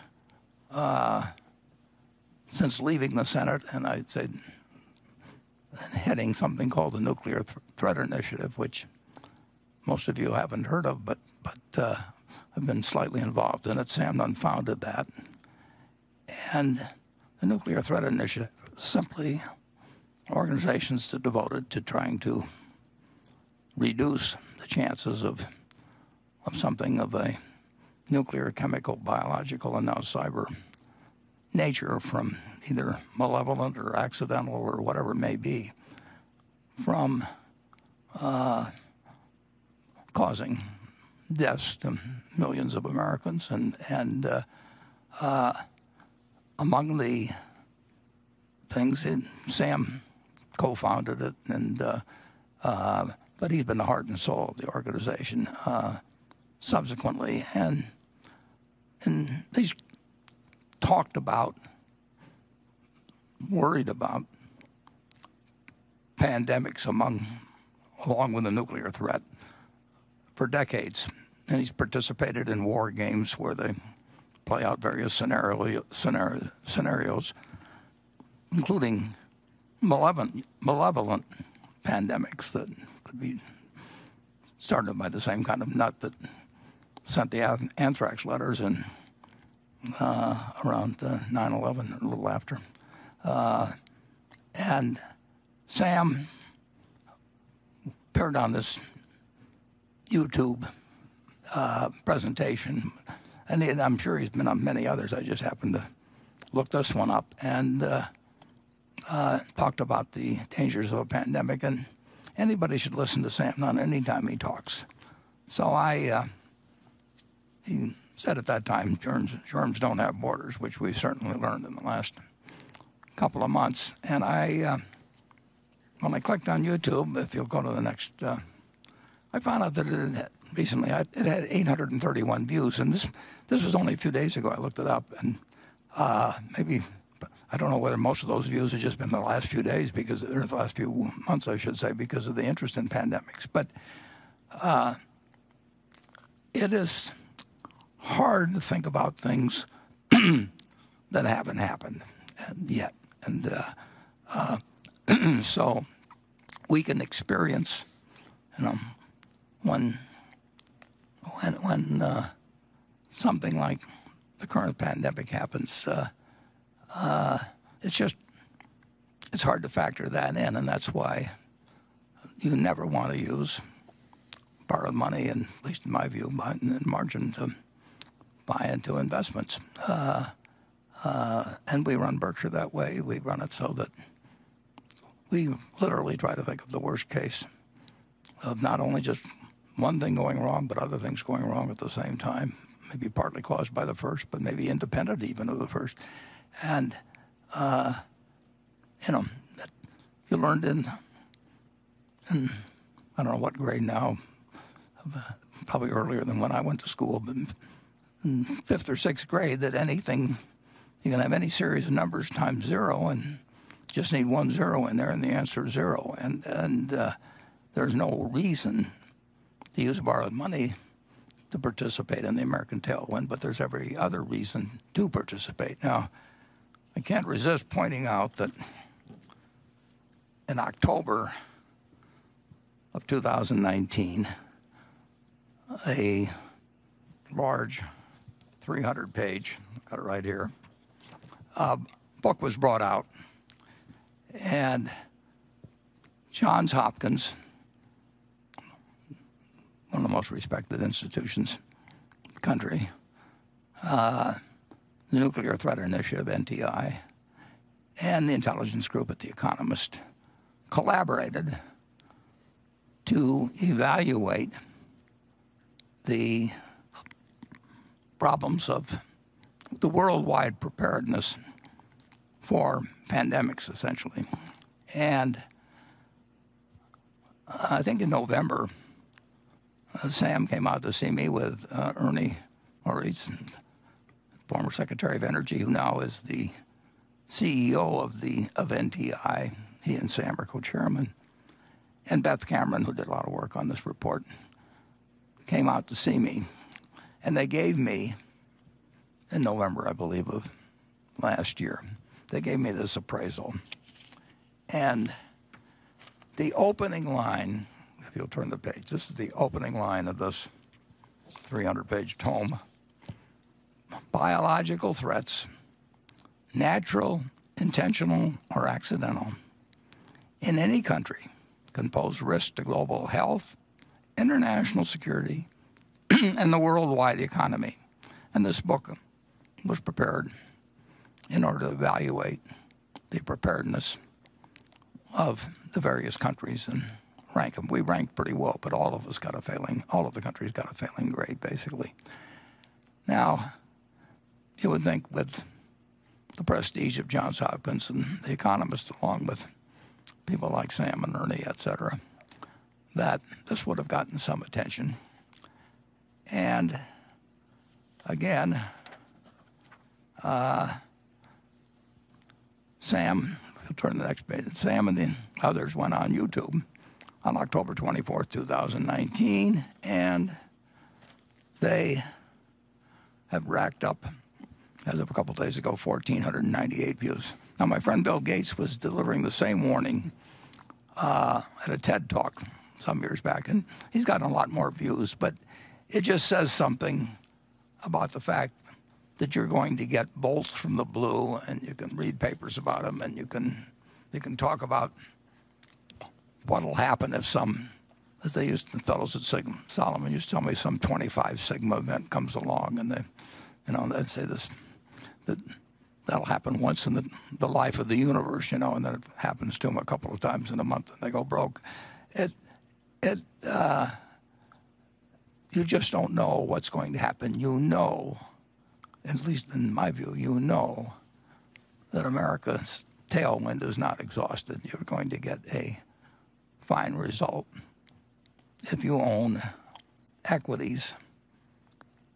since leaving the Senate, and I'd say heading something called the Nuclear Threat Initiative, which most of you haven't heard of, but have been slightly involved in it. Sam Nunn founded that. And the Nuclear Threat Initiative is simply organizations that are devoted to trying to reduce the chances of something of a nuclear, chemical, biological, and now cyber nature from either malevolent or accidental or whatever it may be, from causing deaths to millions of Americans. And among the things, Sam co-founded it, but he's been the heart and soul of the organization. subsequently, and they talked about, worried about pandemics along with the nuclear threat for decades. And he's participated in war games where they play out various scenarios, including malevolent pandemics that could be started by the same kind of nut that sent the anthrax letters in around 9/11, a little after. And Sam appeared on this YouTube presentation, and I'm sure he's been on many others. I just happened to look this one up, and talked about the dangers of a pandemic. And anybody should listen to Sam Nunn anytime he talks. So he said at that time, germs don't have borders, which we've certainly learned in the last couple of months. And when I clicked on YouTube, if you'll go to the next, I found out that it had it had 831 views, and this was only a few days ago. I looked it up, and maybe, I don't know whether most of those views have just been the last few days, or the last few months, I should say, because of the interest in pandemics. But it is hard to think about things that haven't happened yet, and so we can experience, when something like the current pandemic happens, it's hard to factor that in, and that's why you never want to use borrowed money, and at least in my view, in margin to buy into investments. And we run Berkshire that way. We run it so that we literally try to think of the worst case of not only just one thing going wrong, but other things going wrong at the same time, maybe partly caused by the first, but maybe independent even of the first. And, you learned in I don't know what grade now, probably earlier than when I went to school, but in 5th or 6th grade, that anything, you can have any series of numbers times zero and just need one zero in there, and the answer is zero. And there's no reason to use borrowed money to participate in the American tailwind, but there's every other reason to participate. Now, I can't resist pointing out that in October of 2019, a large 300-page, got it right here, book was brought out, and Johns Hopkins, one of the most respected institutions in the country, the Nuclear Threat Initiative, NTI, and the intelligence group at The Economist collaborated to evaluate the problems of the worldwide preparedness for pandemics, essentially. And I think in November, Sam came out to see me with Ernie Maurice, former Secretary of Energy, who now is the CEO of NTI. He and Sam are co-chairman. And Beth Cameron, who did a lot of work on this report, came out to see me. And they gave me, in November, I believe, of last year, they gave me this appraisal. And the opening line, if you'll turn the page, this is the opening line of this 300-page tome. Biological threats, natural, intentional, or accidental, in any country can pose risk to global health, international security, and the worldwide economy. And this book was prepared in order to evaluate the preparedness of the various countries and rank them. We ranked pretty well, but all of the countries got a failing grade, basically. Now, you would think with the prestige of Johns Hopkins and The Economist, along with people like Sam and Ernie, et cetera, that this would have gotten some attention. And again, Sam, if you turn to the next page, Sam and the others went on YouTube on October 24th, 2019, and they have racked up, as of a couple days ago, 1,498 views. Now, my friend Bill Gates was delivering the same warning at a TED Talk some years back, and he's gotten a lot more views, but it just says something about the fact that you're going to get bolts from the blue, and you can read papers about them, and you can talk about what'll happen if some, as they used to, the fellows at Sigma, Solomon used to tell me, some 25 Sigma event comes along, and they'd say that'll happen once in the life of the universe, and then it happens to them a couple of times in a month, and they go broke. You just don't know what's going to happen. At least in my view, that America's tailwind is not exhausted. You're going to get a fine result if you own equities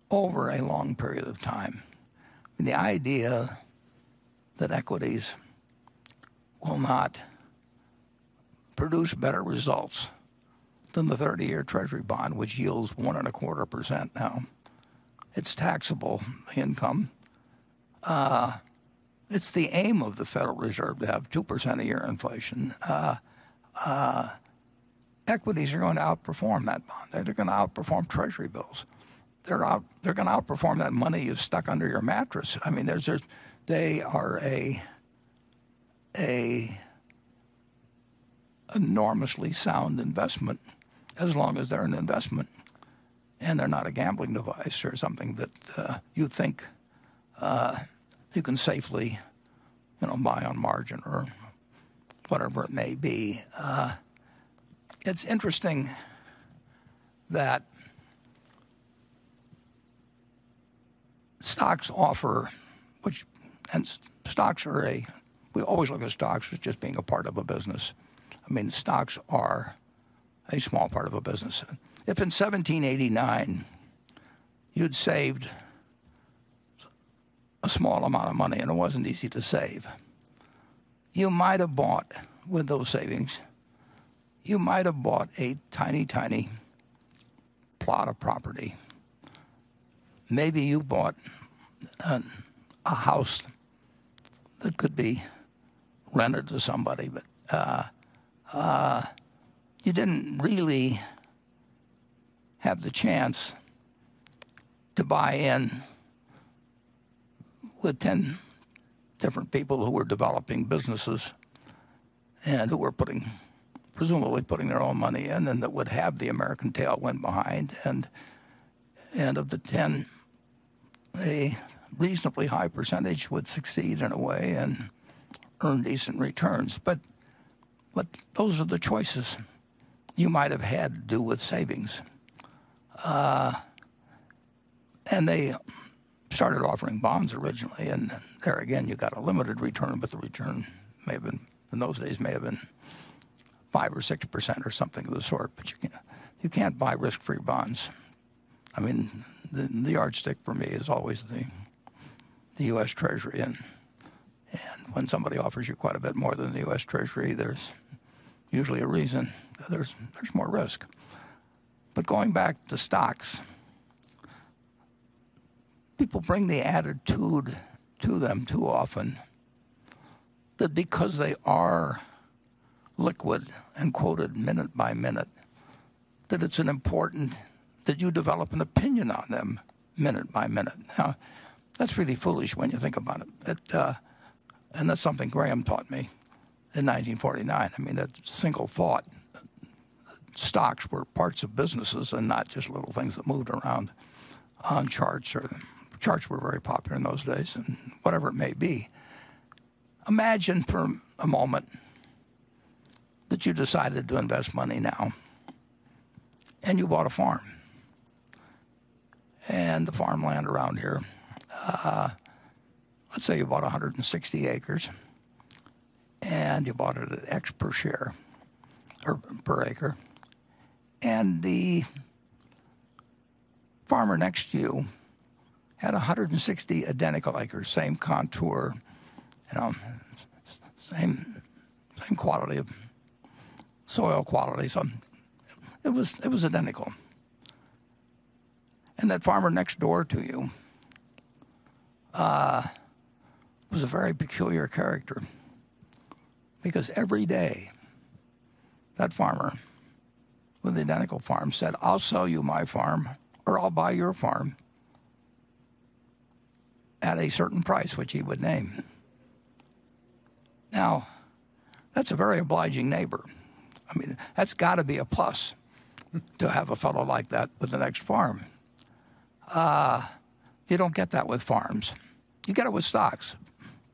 over a long period of time. The idea that equities will not produce better results than the 30-year Treasury bond, which yields 1.25% now. It's taxable, the income. It's the aim of the Federal Reserve to have 2% a year inflation. Equities are going to outperform that bond. They're going to outperform Treasury bills. They're going to outperform that money you've stuck under your mattress. I mean, they are a enormously sound investment, as long as they're an investment and they're not a gambling device or something that you think you can safely, buy on margin or whatever it may be. It's interesting that stocks offer, stocks are we always look at stocks as just being a part of a business. I mean, stocks are a small part of a business. If in 1789 you'd saved a small amount of money, and it wasn't easy to save, you might have bought, with those savings, you might have bought a tiny, tiny plot of property. Maybe you bought a house that could be rented to somebody, but you didn't really have the chance to buy in with 10 different people who were developing businesses and who were presumably putting their own money in, and that would have the American tailwind behind. And of the 10, a reasonably high percentage would succeed in a way and earn decent returns. But those are the choices you might have had to do with savings. And they started offering bonds originally, and there again you got a limited return, but the return may have been, in those days, may have been 5 or 6% or something of the sort. But you can't buy risk-free bonds. I mean, the yardstick for me is always the U.S. Treasury, and when somebody offers you quite a bit more than the U.S. Treasury, there's usually a reason. There's more risk. But going back to stocks, people bring the attitude to them too often that because they are liquid and quoted minute by minute, that it's important that you develop an opinion on them minute by minute. Now, that's really foolish when you think about it. And that's something Graham taught me in 1949. I mean, that single thought. Stocks were parts of businesses and not just little things that moved around on charts. Charts were very popular in those days, and whatever it may be. Imagine for a moment that you decided to invest money now, and you bought a farm. And the farmland around here, let's say you bought 160 acres, and you bought it at X per share, or per acre. And the farmer next to you had 160 identical acres, same contour, same quality of soil quality. So it was identical. And that farmer next door to you was a very peculiar character, because every day that farmer with the identical farm said, "I'll sell you my farm, or I'll buy your farm at a certain price," which he would name. Now, that's a very obliging neighbor. I mean, that's got to be a plus to have a fellow like that with the next farm. You don't get that with farms. You get it with stocks.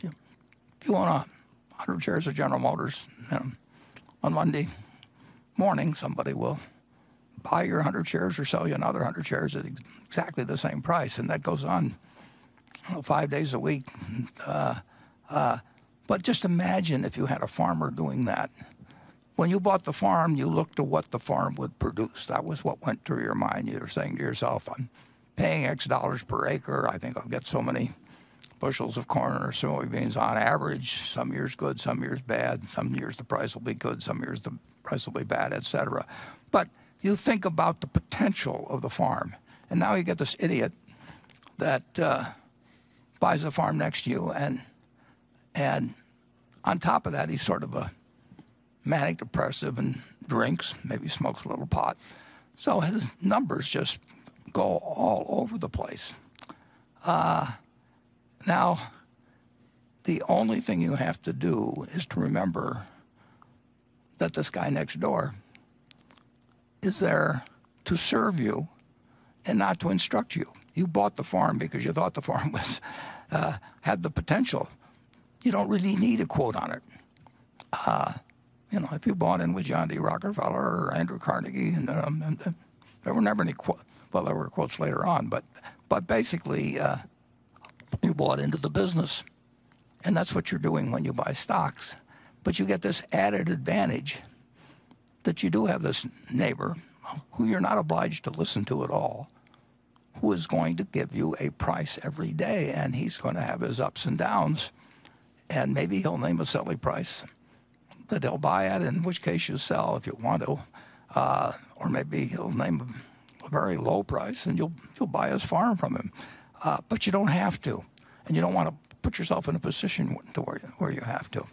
If you own 100 shares of General Motors, on Monday morning, somebody will buy your 100 shares or sell you another 100 shares at exactly the same price, and that goes on 5 days a week. But just imagine if you had a farmer doing that. When you bought the farm, you looked to what the farm would produce. That was what went through your mind. You were saying to yourself, "I'm paying X dollars per acre. I think I'll get so many bushels of corn or soybeans on average. Some years good, some years bad. Some years the price will be good, some years the price will be bad, etc." But you think about the potential of the farm. And now you get this idiot that buys a farm next to you, and on top of that, he's sort of a manic depressive and drinks, maybe smokes a little pot. So his numbers just go all over the place. Now, the only thing you have to do is to remember that this guy next door is there to serve you and not to instruct you. You bought the farm because you thought the farm was had the potential. You don't really need a quote on it. If you bought in with John D. Rockefeller or Andrew Carnegie, and there were never any quotes. Well, there were quotes later on, but basically you bought into the business, and that's what you're doing when you buy stocks. But you get this added advantage that you do have this neighbor who you're not obliged to listen to at all, who is going to give you a price every day, and he's going to have his ups and downs, and maybe he'll name a silly price that he'll buy at, in which case you sell if you want to, or maybe he'll name a very low price and you'll buy his farm from him. But you don't have to, and you don't want to put yourself in a position to where you have to.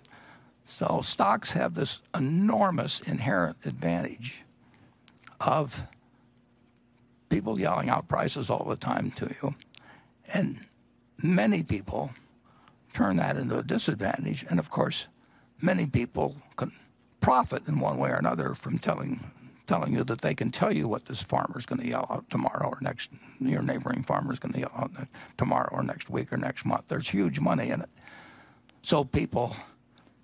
So stocks have this enormous inherent advantage of people yelling out prices all the time to you. And many people turn that into a disadvantage. And of course, many people can profit in one way or another from telling you that they can tell you what this farmer's going to yell out tomorrow or next, your neighboring farmer's going to yell out tomorrow or next week or next month. There's huge money in it. So people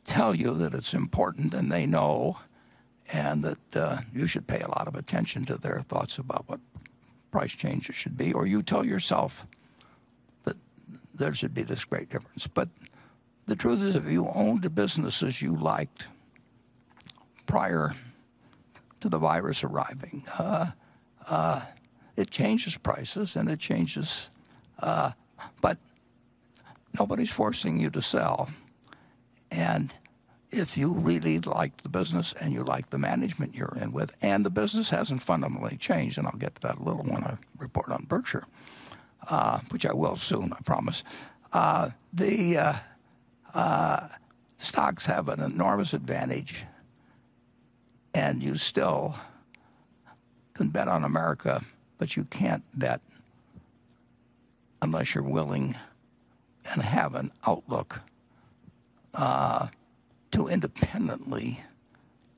tell you that it's important and they know, and that you should pay a lot of attention to their thoughts about what price changes should be, or you tell yourself that there should be this great difference. But the truth is, if you owned the businesses you liked prior to the virus arriving, it changes prices and it changes, but nobody's forcing you to sell. And if you really like the business and you like the management you're in with, and the business hasn't fundamentally changed, and I'll get to that a little when I report on Berkshire, which I will soon, I promise. The stocks have an enormous advantage, and you still can bet on America, but you can't bet unless you're willing and have an outlook to independently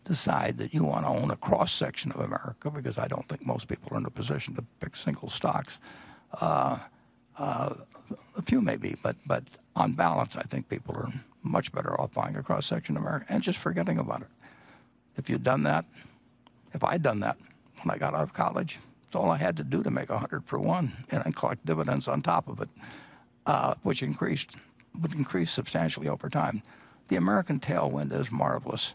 decide that you want to own a cross-section of America, because I don't think most people are in a position to pick single stocks. A few maybe, but on balance, I think people are much better off buying a cross-section of America and just forgetting about it. If you'd done that, if I'd done that when I got out of college, it's all I had to do to make 100 for one, and then collect dividends on top of it, which would increase substantially over time. The American tailwind is marvelous.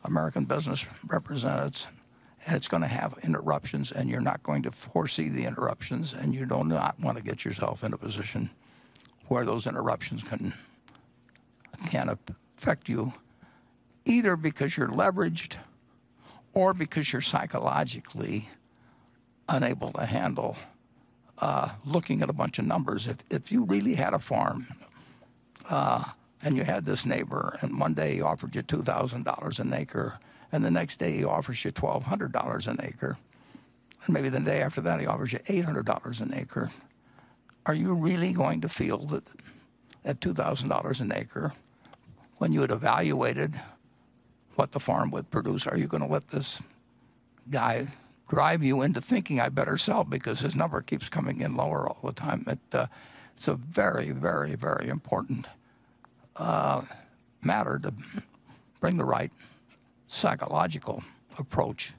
American business represents and it's going to have interruptions, and you're not going to foresee the interruptions, and you do not want to get yourself in a position where those interruptions can affect you, either because you're leveraged or because you're psychologically unable to handle looking at a bunch of numbers. If you really had a farm and you had this neighbor, and one day he offered you $2,000 an acre, and the next day he offers you $1,200 an acre, and maybe the day after that he offers you $800 an acre, are you really going to feel that at $2,000 an acre, when you had evaluated what the farm would produce, are you going to let this guy drive you into thinking I better sell because his number keeps coming in lower all the time? It's a very, very, very important matter to bring the right psychological approach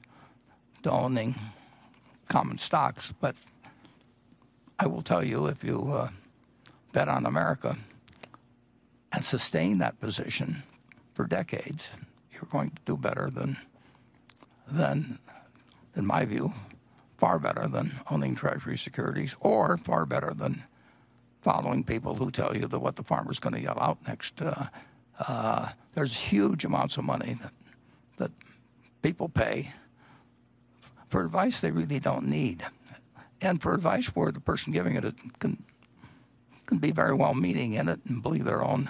to owning common stocks. But I will tell you, if you bet on America and sustain that position for decades, you're going to do better than, in my view, far better than owning Treasury securities, or far better than following people who tell you that what the farmer's going to yell out next. There's huge amounts of money that people pay for advice they really don't need, and for advice where the person giving it can be very well meaning in it and believe their own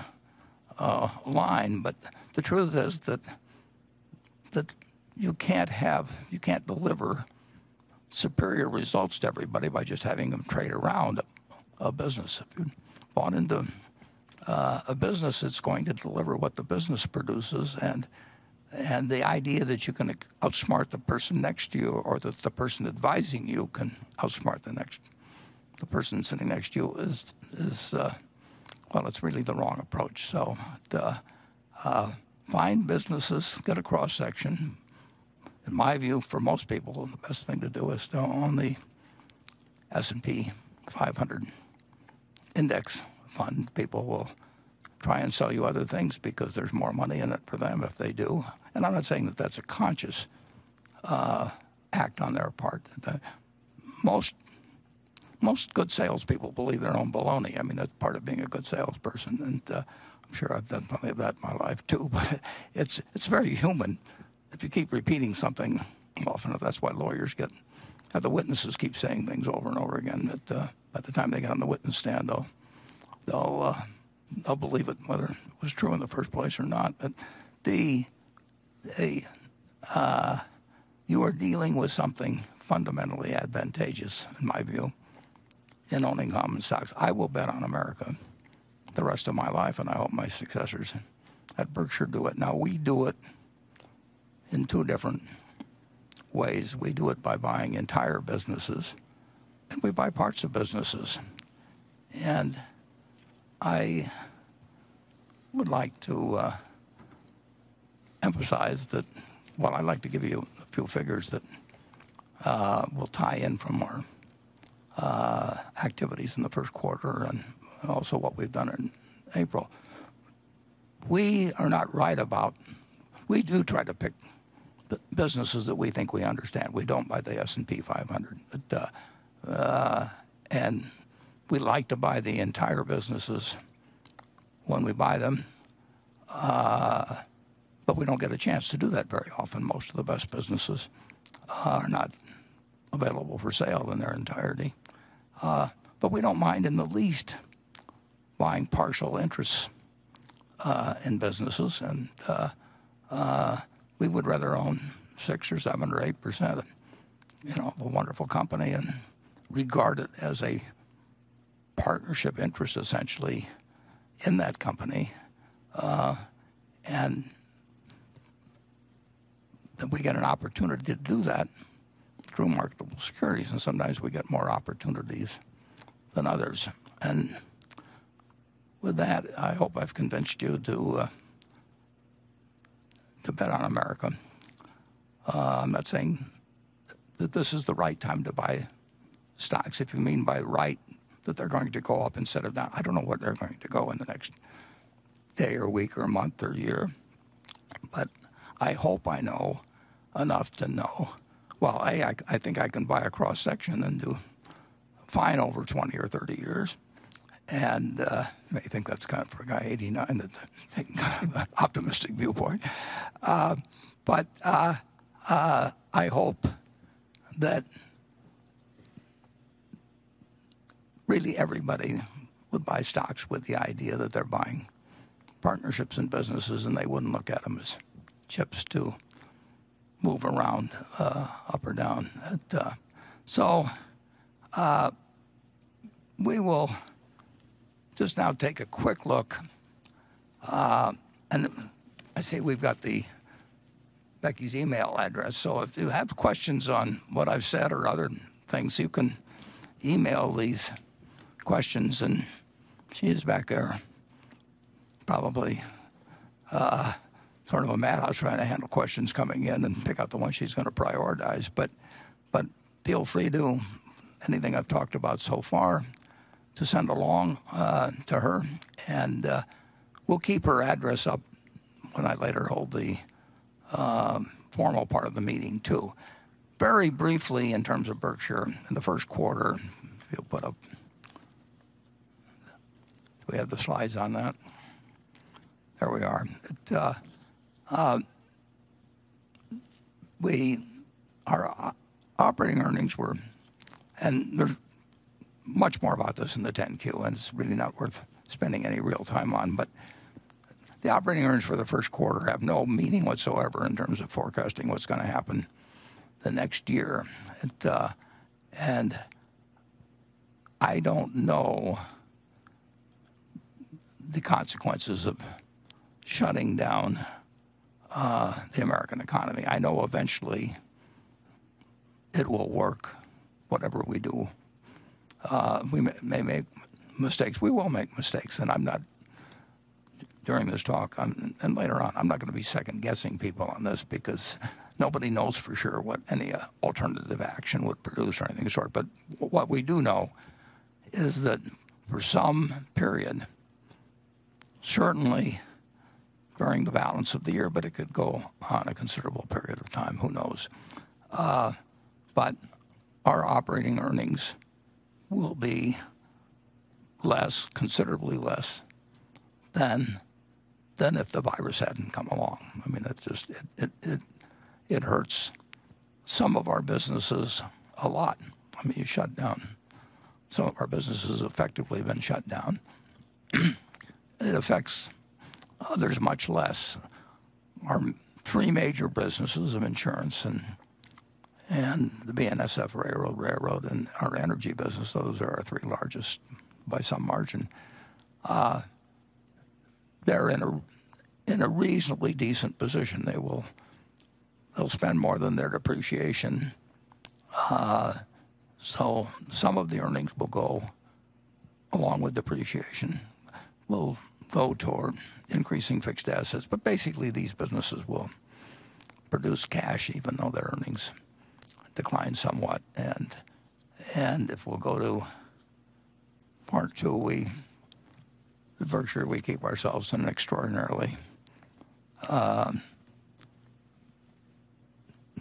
line. But the truth is that you can't deliver superior results to everybody by just having them trade around a business. If you bought into a business, it's going to deliver what the business produces, and the idea that you can outsmart the person next to you, or that the person advising you can outsmart the person sitting next to you is well, it's really the wrong approach. So find businesses, get a cross-section. In my view, for most people, the best thing to do is to own the S&P 500 index fund. People will try and sell you other things because there's more money in it for them if they do. And I'm not saying that that's a conscious act on their part. Most good salespeople believe their own baloney. I mean, that's part of being a good salesperson, and I'm sure I've done plenty of that in my life too. But it's very human. If you keep repeating something often, that's why lawyers have the witnesses keep saying things over and over again. That by the time they get on the witness stand, they'll believe it, whether it was true in the first place or not. But you are dealing with something fundamentally advantageous, in my view, in owning common stocks. I will bet on America the rest of my life, and I hope my successors at Berkshire do it. Now, we do it in two different ways. We do it by buying entire businesses, and we buy parts of businesses. And I would like to emphasize that, well, I'd like to give you a few figures that will tie in from our activities in the first quarter and also what we've done in April. We are not right about, we do try to pick businesses that we think we understand. We don't buy the S&P 500. And we like to buy the entire businesses when we buy them, but we don't get a chance to do that very often. Most of the best businesses are not available for sale in their entirety. But we don't mind in the least buying partial interests in businesses, and we would rather own 6 or 7 or 8% of a wonderful company and regard it as a partnership interest essentially in that company, and that we get an opportunity to do that through marketable securities, and sometimes we get more opportunities than others. And with that, I hope I've convinced you to bet on America. I'm not saying that this is the right time to buy stocks. If you mean by right that they're going to go up instead of down, I don't know where they're going to go in the next day or week or month or year. But I hope I know enough to know well, I think I can buy a cross-section and do fine over 20 or 30 years. And you may think that's kind of, for a guy 89, that's taking kind of an optimistic viewpoint. But I hope that really everybody would buy stocks with the idea that they're buying partnerships and businesses, and they wouldn't look at them as chips to move around up or down. So we will just now take a quick look. And I see we've got Becky's email address. So if you have questions on what I've said or other things, you can email these questions. And she is back there, probably sort of a madhouse trying to handle questions coming in and pick out the ones she's going to prioritize. But feel free to, anything I've talked about so far, to send along to her. And we'll keep her address up when I later hold the formal part of the meeting, too. Very briefly, in terms of Berkshire, in the first quarter, if you'll put up, do we have the slides on that? There we are. Our operating earnings were, and there's much more about this in the 10Q, and it's really not worth spending any real time on, but the operating earnings for the first quarter have no meaning whatsoever in terms of forecasting what's going to happen the next year. And I don't know the consequences of shutting down the American economy. I know eventually it will work, whatever we do. We may make mistakes. We will make mistakes, and I'm not, during this talk, and later on, I'm not going to be second-guessing people on this because nobody knows for sure what any alternative action would produce or anything of the sort. But what we do know is that for some period, certainly during the balance of the year, but it could go on a considerable period of time, who knows. But our operating earnings will be less, considerably less, than if the virus hadn't come along. I mean, it hurts some of our businesses a lot. I mean, you shut down. Some of our businesses effectively been shut down. It affects others much less. Our three major businesses of insurance and the BNSF Railroad, and our energy business, those are our three largest by some margin. They're in a reasonably decent position. They'll spend more than their depreciation. So some of the earnings will go, along with depreciation, will go toward increasing fixed assets. But basically, these businesses will produce cash even though their earnings decline somewhat. And if we'll go to part two, at Berkshire, we keep ourselves in an extraordinarily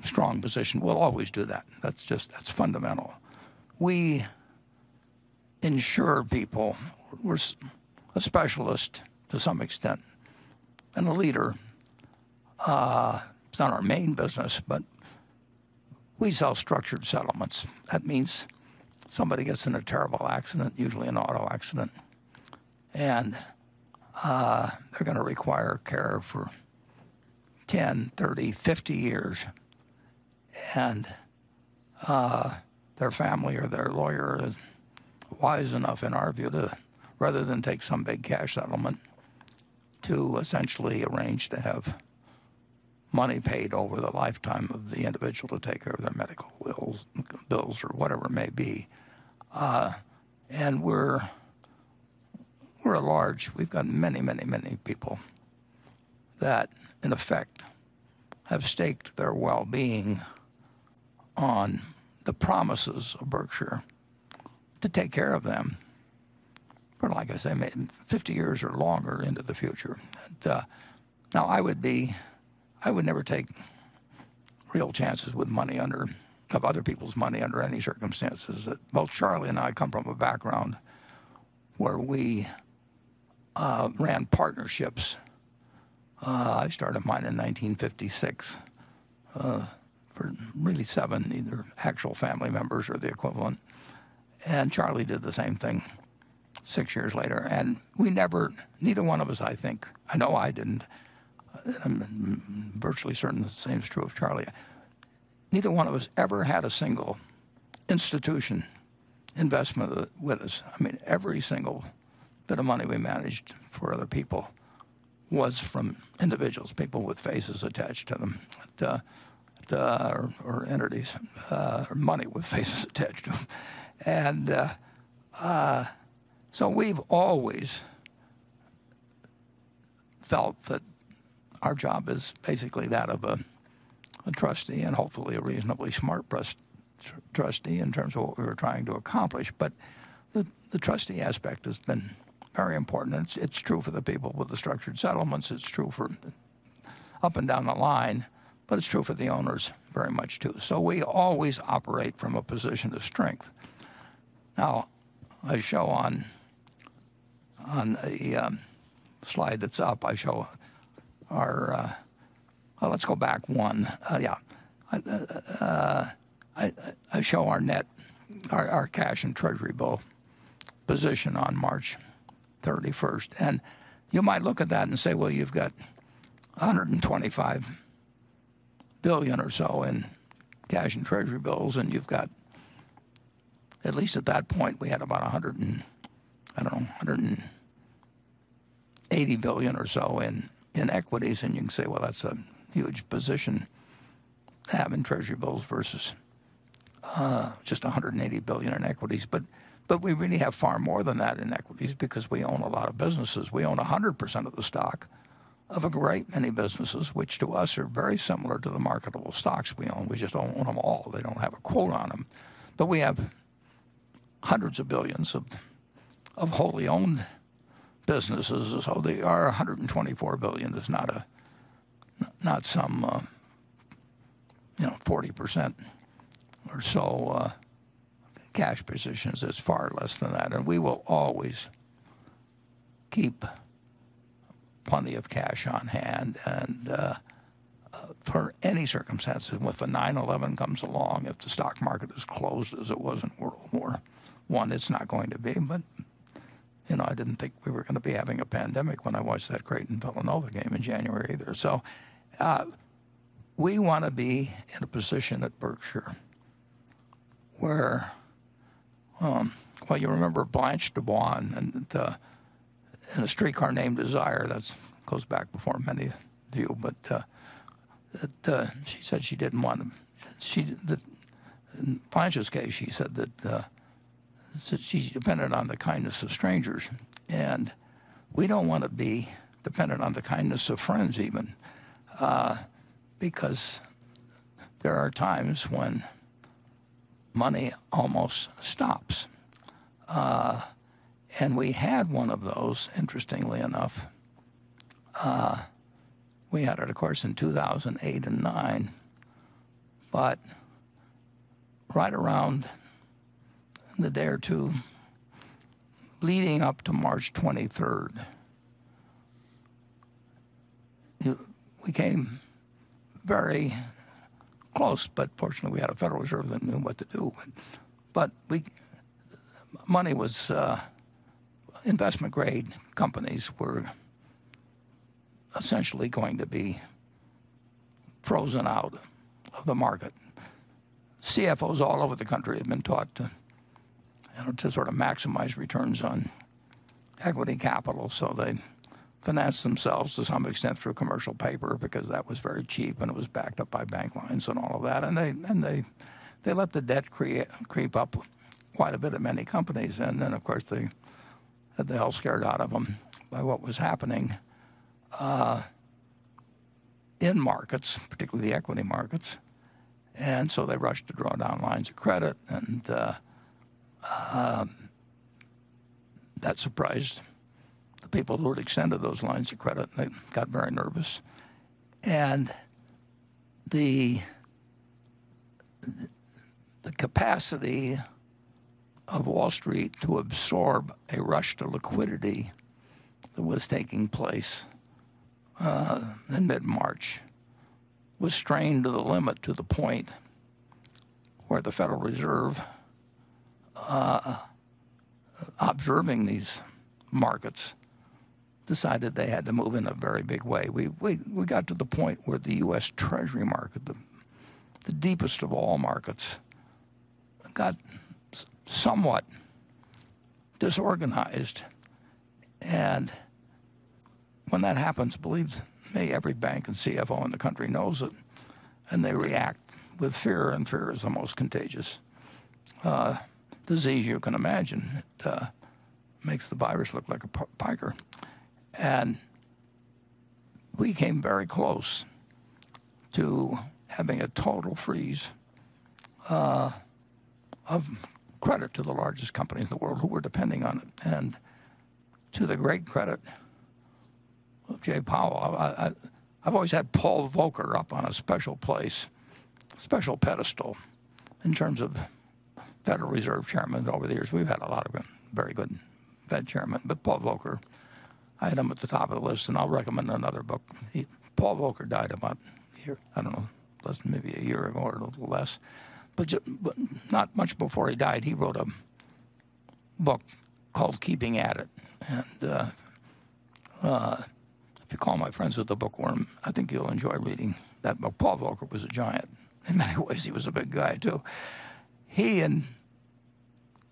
strong position. We'll always do that. That's fundamental. We insure people. We're a specialist to some extent and a leader. It's not our main business, but we sell structured settlements. That means somebody gets in a terrible accident, usually an auto accident, and they're going to require care for 10, 30, 50 years. And their family or their lawyer is wise enough, in our view, to, rather than take some big cash settlement, to essentially arrange to have money paid over the lifetime of the individual to take care of their medical bills or whatever it may be. And we're a large, we've got many, many, many people that, in effect, have staked their well-being on the promises of Berkshire to take care of them for, like I say, 50 years or longer into the future. And, now, I would never take real chances with money under of other people's money under any circumstances. That both Charlie and I come from a background where we ran partnerships. I started mine in 1956 for really 7 either actual family members or the equivalent. And Charlie did the same thing 6 years later. And we never, neither one of us, I think, I know I didn't, I'm virtually certain the same is true of Charlie, neither one of us ever had a single institution investment with us. I mean, every single bit of money we managed for other people was from individuals, people with faces attached to them, or entities, or money with faces attached to them. And so we've always felt that our job is basically that of a trustee, and hopefully a reasonably smart trustee in terms of what we were trying to accomplish. But the trustee aspect has been very important. It's true for the people with the structured settlements. It's true for up and down the line, but it's true for the owners very much too. So we always operate from a position of strength. Now, I show on the slide that's up, I show our, let's go back one. I show our net, our cash and treasury bill position on March 31st. And you might look at that and say, well, you've got 125 billion or so in cash and treasury bills, and you've got, at least at that point, we had about 180 billion or so in equities, and you can say, well, that's a huge position to have in treasury bills versus just 180 billion in equities. But we really have far more than that in equities because we own a lot of businesses. We own 100% of the stock of a great many businesses, which to us are very similar to the marketable stocks we own. We just don't own them all. They don't have a quote on them. But we have hundreds of billions of wholly owned businesses. So our 124 billion is not some 40% or so cash positions. It's far less than that, and we will always keep plenty of cash on hand. And for any circumstances, if a 9/11 comes along, if the stock market is closed as it was in World War I, it's not going to be. But I didn't think we were going to be having a pandemic when I watched that Creighton-Villanova game in January either. So we want to be in a position at Berkshire where, well, you remember Blanche DuBois and in A Streetcar Named Desire. That goes back before many of you, but she said she didn't want to. In Blanche's case, she said that she depended on the kindness of strangers, and we don't want to be dependent on the kindness of friends even, because there are times when money almost stops. And we had one of those, interestingly enough. We had it, of course, in 2008 and 9. But right around the day or two leading up to March 23rd, we came very close, but fortunately we had a Federal Reserve that knew what to do. But money was, investment-grade companies were essentially going to be frozen out of the market. CFOs all over the country have been taught to sort of maximize returns on equity capital, so they financed themselves to some extent through commercial paper because that was very cheap and it was backed up by bank lines and all of that. And they let the debt creep up quite a bit at many companies. And then, of course, they had the hell scared out of them by what was happening in markets, particularly the equity markets. And so they rushed to draw down lines of credit, and that surprised the people who had extended those lines of credit. They got very nervous. And the capacity of Wall Street to absorb a rush to liquidity that was taking place in mid-March was strained to the limit, to the point where the Federal Reserve, observing these markets, decided they had to move in a very big way. We got to the point where the U.S. Treasury market, the deepest of all markets, got somewhat disorganized. And when that happens, believe me, every bank and CFO in the country knows it, and they react with fear, and fear is the most contagious disease you can imagine. It makes the virus look like a piker. And we came very close to having a total freeze of credit to the largest companies in the world who were depending on it. And to the great credit of Jay Powell, I've always had Paul Volcker up on a special place, special pedestal in terms of Federal Reserve chairmen over the years. We've had a lot of very good Fed chairmen, but Paul Volcker, I had him at the top of the list, and I'll recommend another book. Paul Volcker died about a year, I don't know, maybe a year ago or a little less. But not much before he died, he wrote a book called Keeping at It. And if you call my friends with the bookworm, I think you'll enjoy reading that book. Paul Volcker was a giant. In many ways, he was a big guy, too. He and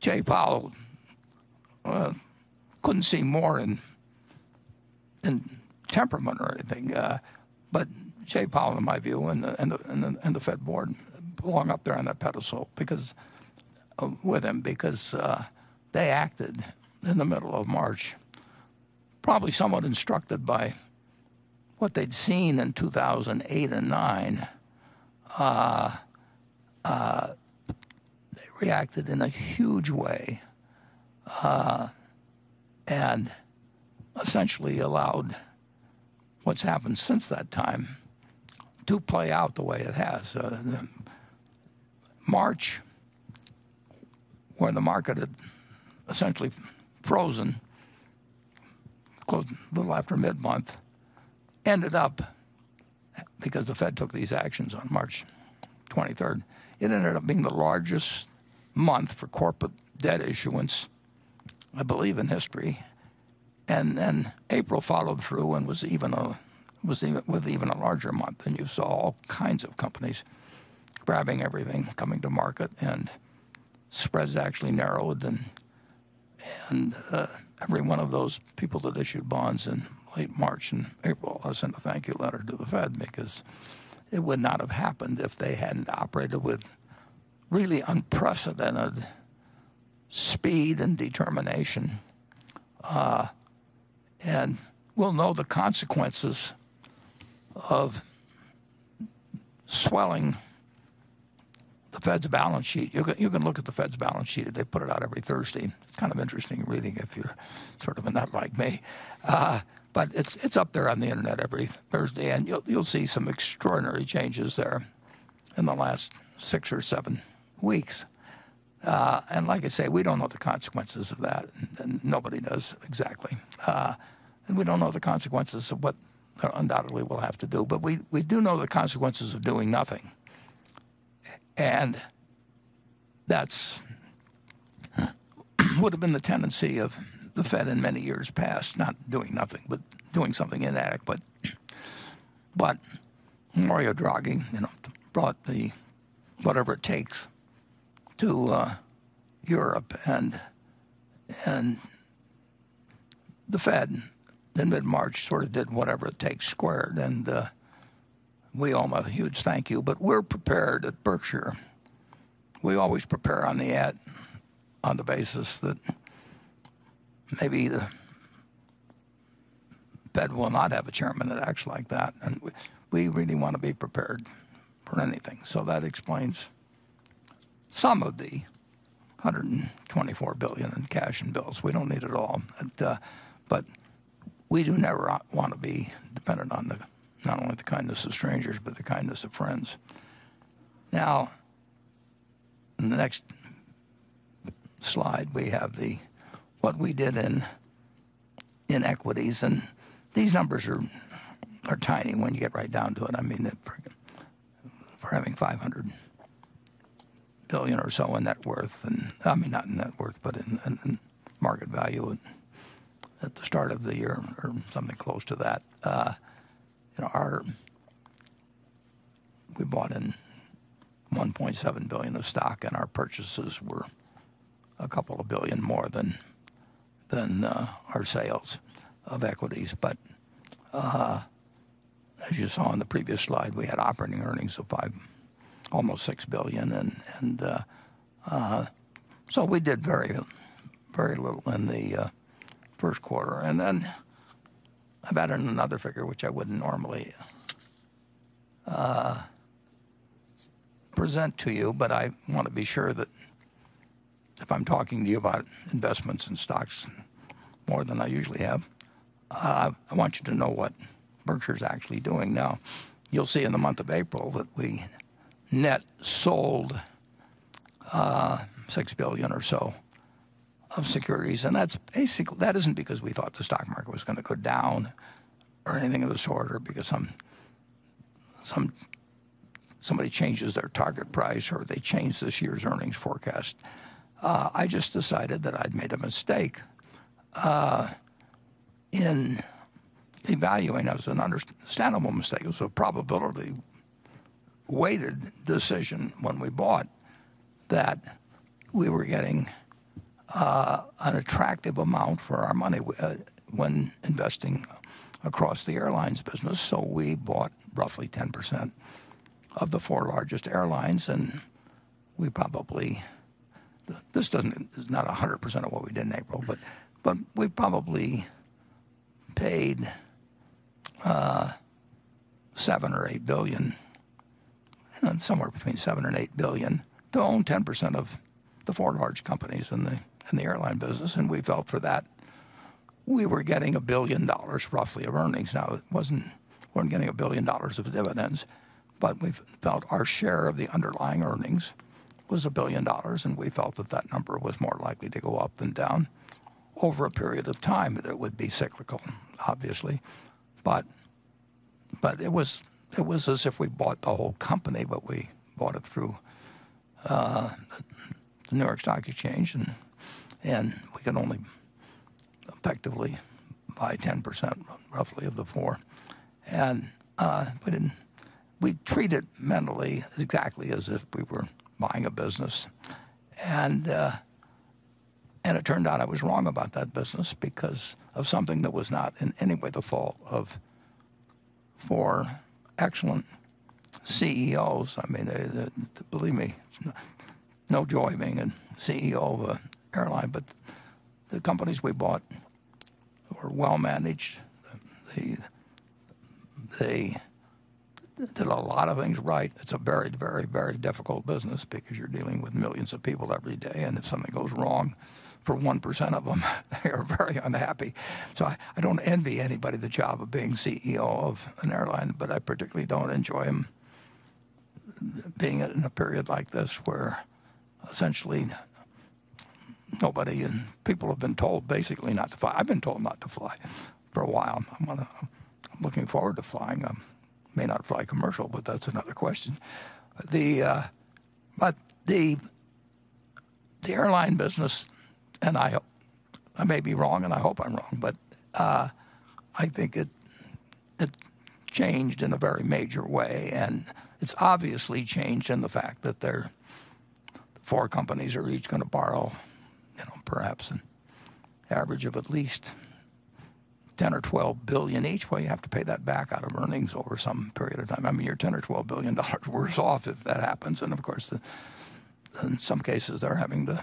Jay Powell couldn't see more in temperament or anything. But Jay Powell, in my view, and the Fed board belong up there on that pedestal with him because they acted in the middle of March, probably somewhat instructed by what they'd seen in 2008 and 9. They reacted in a huge way and essentially allowed what's happened since that time to play out the way it has. March, where the market had essentially frozen, closed a little after mid-month, ended up, because the Fed took these actions on March 23rd, it ended up being the largest month for corporate debt issuance, I believe, in history. And then April followed through and was even a larger month. And you saw all kinds of companies grabbing everything, coming to market, and spreads actually narrowed. And every one of those people that issued bonds in late March and April, I sent a thank you letter to the Fed, because it would not have happened if they hadn't operated with really unprecedented speed and determination. And we'll know the consequences of swelling the Fed's balance sheet. You can look at the Fed's balance sheet. They put it out every Thursday. It's kind of interesting reading if you're sort of a nut like me. But it's up there on the internet every Thursday, and you'll see some extraordinary changes there in the last 6 or 7 weeks. And like I say, we don't know the consequences of that, and nobody does exactly. And we don't know the consequences of what they undoubtedly will have to do. But we do know the consequences of doing nothing. And that's would have been the tendency of the Fed in many years past, not doing nothing, but doing something inadequate. But Mario Draghi, brought the whatever it takes to Europe, and the Fed in mid-March sort of did whatever it takes squared, and we owe them a huge thank you. But we're prepared at Berkshire. We always prepare on the basis that maybe the Fed will not have a chairman that acts like that, and we really want to be prepared for anything. So that explains some of the $124 billion in cash and bills. We don't need it all, but we do never want to be dependent on not only the kindness of strangers, but the kindness of friends. Now, in the next slide, we have what we did in equities, and these numbers are tiny when you get right down to it. I mean, for having 500 billion or so in net worth, and I mean not in net worth, but in market value at the start of the year or something close to that. We bought in 1.7 billion of stock, and our purchases were a couple of billion more than our sales of equities. But as you saw in the previous slide, we had operating earnings of almost 6 billion, and so we did very little in the first quarter. And then I've added another figure which I wouldn't normally present to you, but I want to be sure that if I'm talking to you about investments in stocks more than I usually have, I want you to know what Berkshire's actually doing. Now, you'll see in the month of April that we net sold 6 billion or so of securities, and that isn't because we thought the stock market was going to go down or anything of the sort, or because somebody changes their target price or they change this year's earnings forecast. I just decided that I'd made a mistake in evaluating. It was an understandable mistake. It was a probability-weighted decision when we bought that we were getting an attractive amount for our money when investing across the airlines business. So we bought roughly 10% of the 4 largest airlines, and we probably, this is not 100% of what we did in April, but we probably paid 7 or 8 billion, somewhere between 7 and 8 billion, to own 10% of the 4 large companies in the airline business, and we felt for that we were getting $1 billion roughly of earnings. Now, we weren't getting $1 billion of dividends, but we felt our share of the underlying earnings was $1 billion, and we felt that number was more likely to go up than down over a period of time. It would be cyclical, obviously, but it was as if we bought the whole company, but we bought it through the New York Stock Exchange, and we could only effectively buy 10% roughly of the 4, and we treat it mentally exactly as if we were buying a business, and it turned out I was wrong about that business because of something that was not in any way the fault of 4 excellent CEOs. I mean, believe me, no joy being a CEO of an airline, but the companies we bought were well managed. They did a lot of things right. It's a very, very, very difficult business because you're dealing with millions of people every day, and if something goes wrong for 1% of them, they are very unhappy. So I don't envy anybody the job of being CEO of an airline, but I particularly don't enjoy them being in a period like this where essentially nobody, and people have been told basically not to fly. I've been told not to fly for a while. I'm looking forward to flying. I may not fly commercial, but that's another question. But the airline business, and I may be wrong, and I hope I'm wrong, but I think it changed in a very major way, and it's obviously changed in the fact that the 4 companies are each going to borrow, perhaps an average of at least 10 or 12 billion each. Well, you have to pay that back out of earnings over some period of time. I mean, you're 10 or 12 billion dollars worse off if that happens. And of course, in some cases, they're having to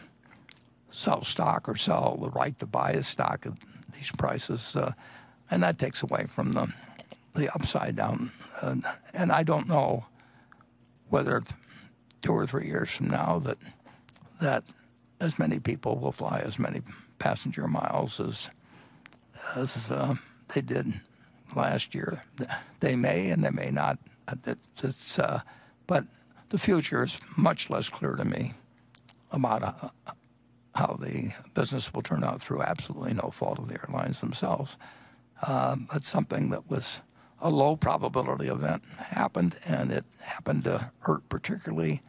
sell stock or sell the right to buy a stock at these prices, and that takes away from the upside down. And I don't know whether 2 or 3 years from now that as many people will fly as many passenger miles as they did last year. They may and they may not. But the future is much less clear to me about how the business will turn out through absolutely no fault of the airlines themselves. But something that was a low probability event happened, and it happened to hurt particularly,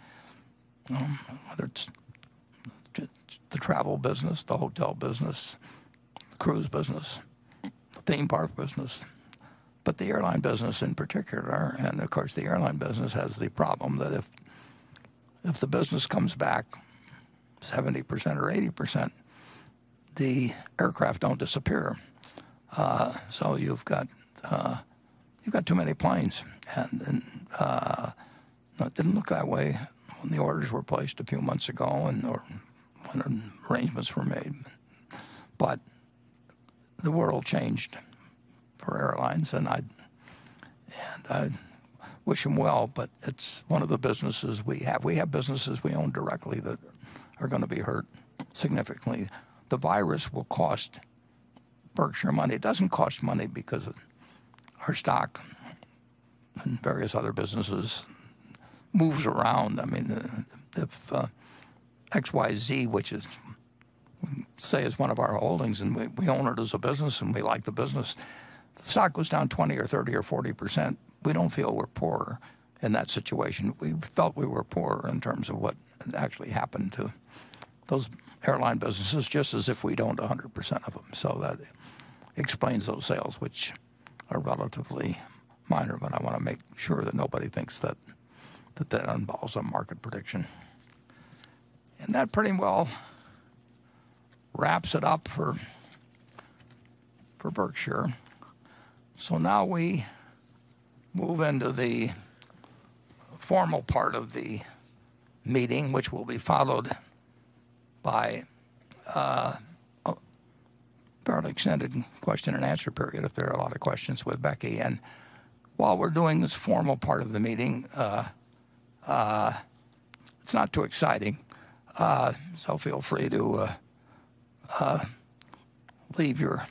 whether it's the travel business, the hotel business, the cruise business, the theme park business, but the airline business in particular. And of course, the airline business has the problem that if the business comes back 70% or 80%, the aircraft don't disappear. So you've got too many planes, and it didn't look that way when the orders were placed a few months ago, or when arrangements were made. But the world changed for airlines, and I wish them well. But it's one of the businesses we have. We have businesses we own directly that are going to be hurt significantly. The virus will cost Berkshire money. It doesn't cost money because our stock and various other businesses moves around. I mean, if XYZ, which is, say, is one of our holdings, and we own it as a business and we like the business, the stock goes down 20 or 30 or 40%. We don't feel we're poor in that situation. We felt we were poor in terms of what actually happened to those airline businesses, just as if we'd owned 100% of them. So that explains those sales, which are relatively minor, but I want to make sure that nobody thinks that involves a market prediction. And that pretty well wraps it up for Berkshire. So now we move into the formal part of the meeting, which will be followed by a fairly extended question and answer period if there are a lot of questions with Becky. And while we're doing this formal part of the meeting, it's not too exciting, so feel free to leave your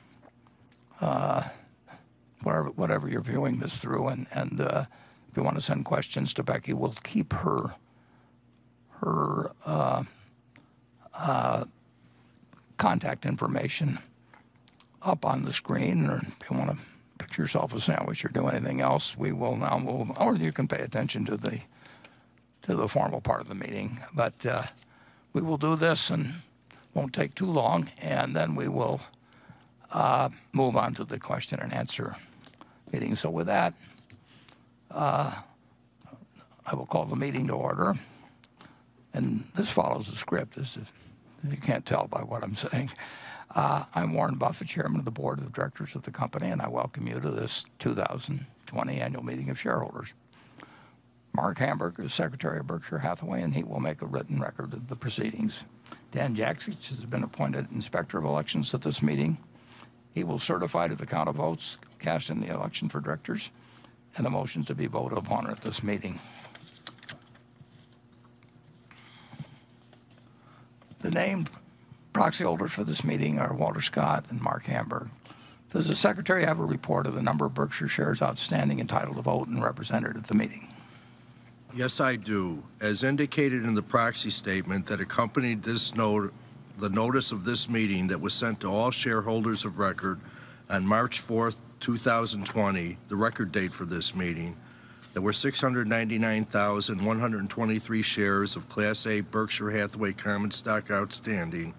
whatever you're viewing this through, and if you want to send questions to Becky, we'll keep her contact information up on the screen, or if you want to pick yourself a sandwich or do anything else, we will now move, or you can pay attention to the formal part of the meeting. But we will do this, and won't take too long, and then we will move on to the question and answer meeting. So with that, I will call the meeting to order, and this follows the script, as if you can't tell by what I'm saying. I'm Warren Buffett, Chairman of the Board of Directors of the company, and I welcome you to this 2020 annual meeting of shareholders. Mark Hamburg is Secretary of Berkshire Hathaway, and he will make a written record of the proceedings. Dan Jaksich has been appointed Inspector of Elections at this meeting. He will certify to the count of votes cast in the election for directors and the motions to be voted upon at this meeting. The named proxy holders for this meeting are Walter Scott and Mark Hamburg. Does the Secretary have a report of the number of Berkshire shares outstanding entitled to vote and represented at the meeting? Yes, I do. As indicated in the proxy statement that accompanied this the notice of this meeting that was sent to all shareholders of record on March 4th, 2020, the record date for this meeting, there were 699,123 shares of Class A Berkshire Hathaway common stock outstanding,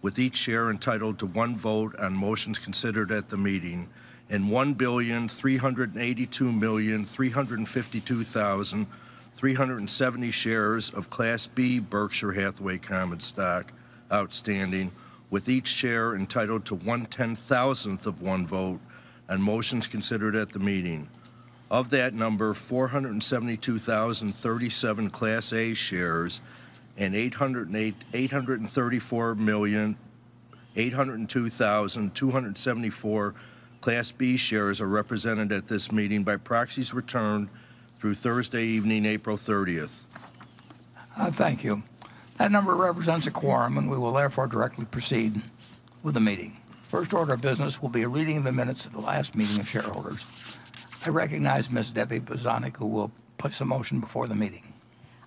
with each share entitled to one vote on motions considered at the meeting, and 1,382,352,370 shares of Class B Berkshire Hathaway common stock outstanding, with each share entitled to 1/10,000th of one vote on motions considered at the meeting. Of that number, 472,037 Class A shares and 834,802,274 Class B shares are represented at this meeting by proxies returned through Thursday evening, April 30th. Thank you. That number represents a quorum, and we will therefore directly proceed with the meeting. First order of business will be a reading of the minutes of the last meeting of shareholders. I recognize Ms. Debbie Bozanik, who will place a motion before the meeting.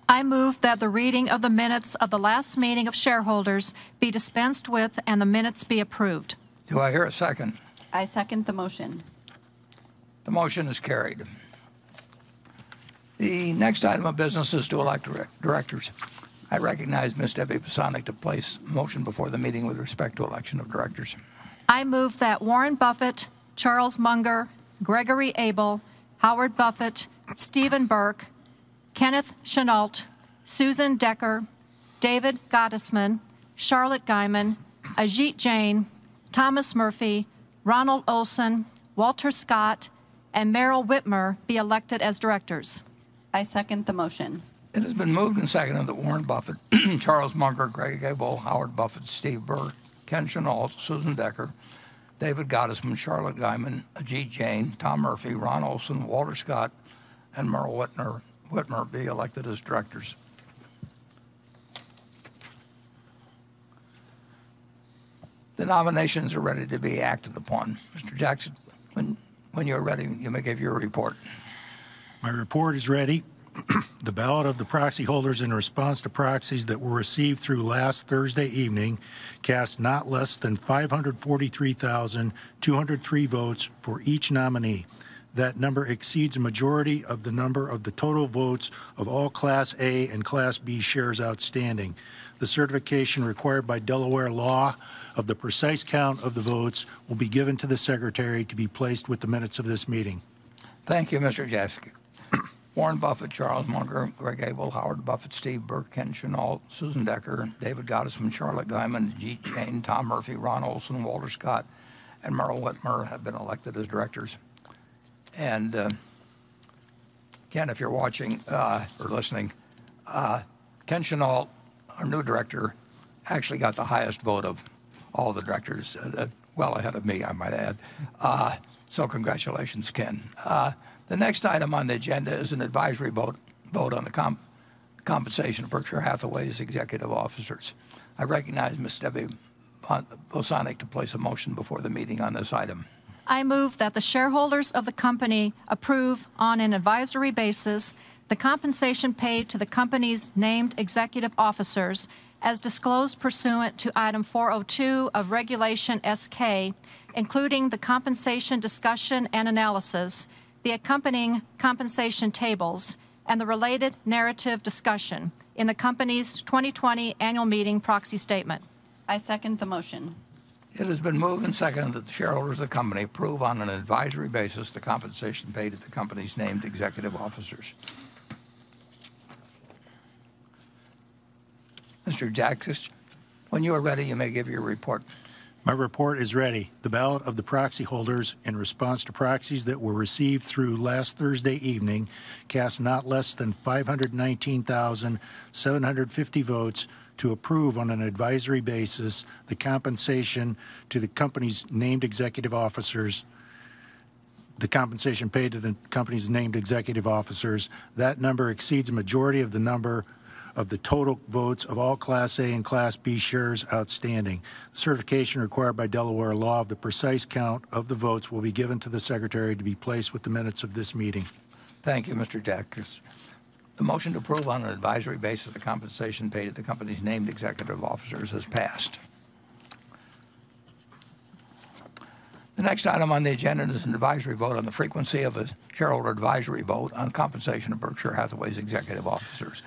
I move that the reading of the minutes of the last meeting of shareholders be dispensed with and the minutes be approved. Do I hear a second? I second the motion. The motion is carried. The next item of business is to elect directors. I recognize Ms. Debbie Pasonic to place a motion before the meeting with respect to election of directors. I move that Warren Buffett, Charles Munger, Gregory Abel, Howard Buffett, Stephen Burke, Kenneth Chenault, Susan Decker, David Gottesman, Charlotte Guyman, Ajit Jain, Thomas Murphy, Ronald Olson, Walter Scott, and Merrill Whitmer be elected as directors. I second the motion. It has been moved and seconded that Warren Buffett, Charles Munger, Greg Abel, Howard Buffett, Steve Burke, Ken Chenault, Susan Decker, David Gottesman, Charlotte Guyman, Ajit Jain, Tom Murphy, Ron Olson, Walter Scott, and Merrill Whitmer be elected as directors. The nominations are ready to be acted upon. Mr. Jackson, when you're ready, you may give your report. My report is ready. The ballot of the proxy holders in response to proxies that were received through last Thursday evening cast not less than 543,203 votes for each nominee. That number exceeds a majority of the number of the total votes of all Class A and Class B shares outstanding. The certification required by Delaware law of the precise count of the votes will be given to the Secretary to be placed with the minutes of this meeting. Thank you, Mr. Jassky. Warren Buffett, Charles Munger, Greg Abel, Howard Buffett, Steve Burke, Ken Chenault, Susan Decker, David Gottesman, Charlotte Guyman, Ajit Jain, Tom Murphy, Ron Olson, Walter Scott, and Merrill Whitmer have been elected as directors. And Ken, if you're watching or listening, Ken Chenault, our new director, actually got the highest vote of all the directors, well ahead of me, I might add. So congratulations, Ken. The next item on the agenda is an advisory vote on the compensation of Berkshire Hathaway's executive officers. I recognize Ms. Debbie Pasonic to place a motion before the meeting on this item. I move that the shareholders of the company approve on an advisory basis the compensation paid to the company's named executive officers as disclosed pursuant to Item 402 of Regulation S-K, including the compensation discussion and analysis, the accompanying compensation tables, and the related narrative discussion in the company's 2020 annual meeting proxy statement. I second the motion. It has been moved and seconded that the shareholders of the company approve on an advisory basis the compensation paid to the company's named executive officers. Mr. Jackson, when you are ready, you may give your report. My report is ready. The ballot of the proxy holders in response to proxies that were received through last Thursday evening cast not less than 519,750 votes to approve on an advisory basis the compensation to the company's named executive officers, the compensation paid to the company's named executive officers. That number exceeds a majority of the number of the total votes of all Class A and Class B shares outstanding. The certification required by Delaware law of the precise count of the votes will be given to the Secretary to be placed with the minutes of this meeting. Thank you, Mr. Jackson. The motion to approve on an advisory basis the compensation paid to the company's named executive officers has passed. The next item on the agenda is an advisory vote on the frequency of a shareholder advisory vote on compensation of Berkshire Hathaway's executive officers.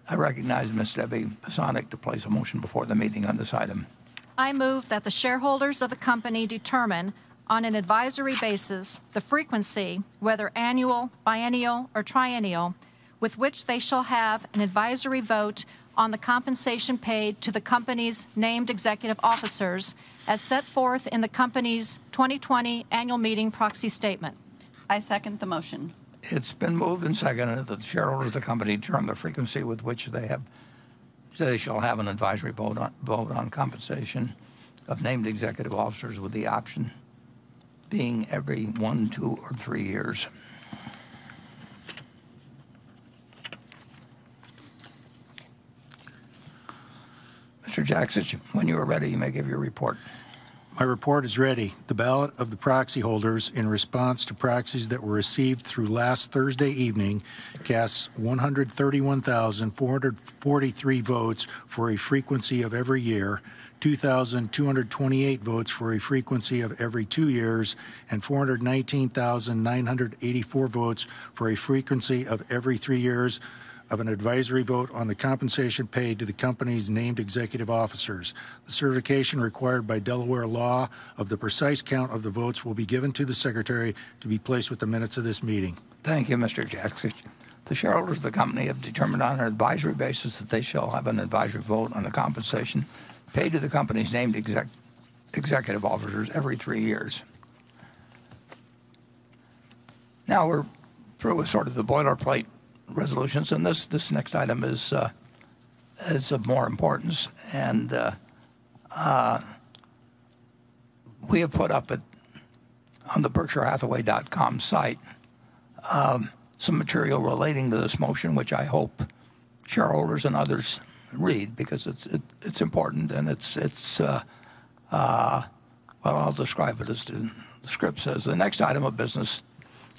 I recognize Ms. Debbie Pasonic to place a motion before the meeting on this item. I move that the shareholders of the company determine on an advisory basis the frequency, whether annual, biennial, or triennial, with which they shall have an advisory vote on the compensation paid to the company's named executive officers as set forth in the company's 2020 annual meeting proxy statement. I second the motion. It's been moved and seconded that the shareholders of the company determine the frequency with which they shall have an advisory vote on compensation of named executive officers, with the option being every 1, 2, or 3 years. Mr. Jackson, when you are ready, you may give your report. My report is ready. The ballot of the proxy holders in response to proxies that were received through last Thursday evening casts 131,443 votes for a frequency of every year, 2,228 votes for a frequency of every 2 years, and 419,984 votes for a frequency of every 3 years of an advisory vote on the compensation paid to the company's named executive officers. The certification required by Delaware law of the precise count of the votes will be given to the Secretary to be placed with the minutes of this meeting. Thank you, Mr. Jackson. The shareholders of the company have determined on an advisory basis that they shall have an advisory vote on the compensation paid to the company's named executive officers every 3 years. Now we're through with sort of the boilerplate resolutions, and this next item is of more importance. And we have put up on the BerkshireHathaway.com site some material relating to this motion, which I hope shareholders and others read, because it's important, and well, I'll describe it as the script says. The next item of business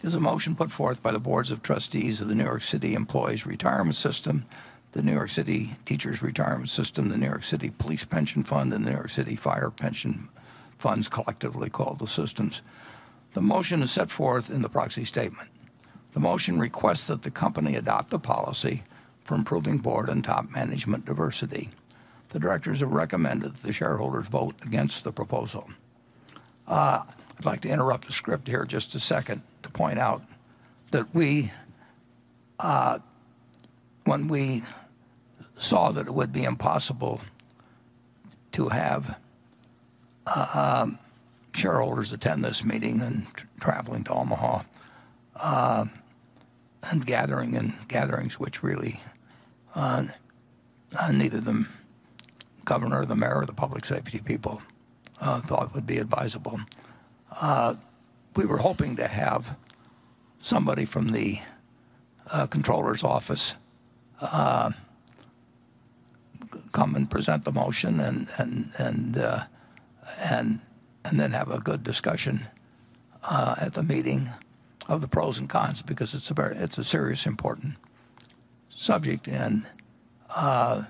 is a motion put forth by the boards of trustees of the New York City Employees Retirement System, the New York City Teachers Retirement System, the New York City Police Pension Fund, and the New York City Fire Pension Funds, collectively called the systems. The motion is set forth in the proxy statement. The motion requests that the company adopt a policy for improving board and top management diversity. The directors have recommended that the shareholders vote against the proposal. I'd like to interrupt the script here just a second to point out that when we saw that it would be impossible to have shareholders attend this meeting and traveling to Omaha and gatherings which really neither the governor, the mayor, or the public safety people thought would be advisable. We were hoping to have somebody from the controller's office come and present the motion and then have a good discussion at the meeting of the pros and cons, because it's a serious, important subject. And I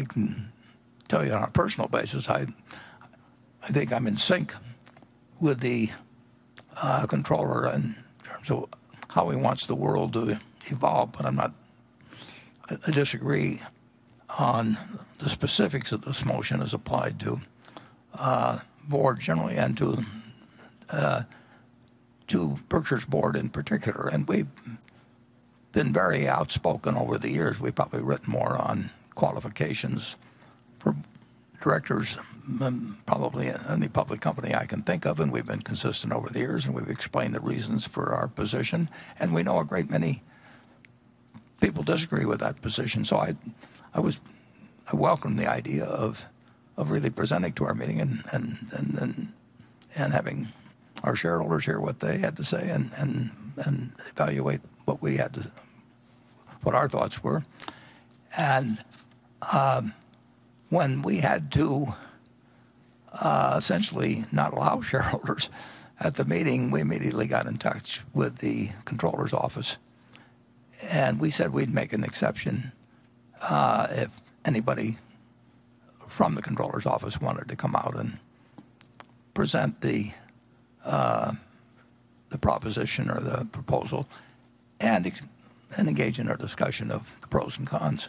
can tell you on a personal basis, I think I'm in sync with the controller in terms of how he wants the world to evolve, but I disagree on the specifics of this motion as applied to board generally and to Berkshire's board in particular. And we've been very outspoken over the years. We've probably written more on qualifications for directors than probably any public company I can think of, and we've been consistent over the years, and we've explained the reasons for our position. And we know a great many people disagree with that position. So I welcome the idea of really presenting to our meeting and having our shareholders hear what they had to say and evaluate what our thoughts were. And when we had to essentially not allow shareholders at the meeting, we immediately got in touch with the controller's office, and we said we'd make an exception if anybody from the controller's office wanted to come out and present the proposition or the proposal and engage in a discussion of the pros and cons.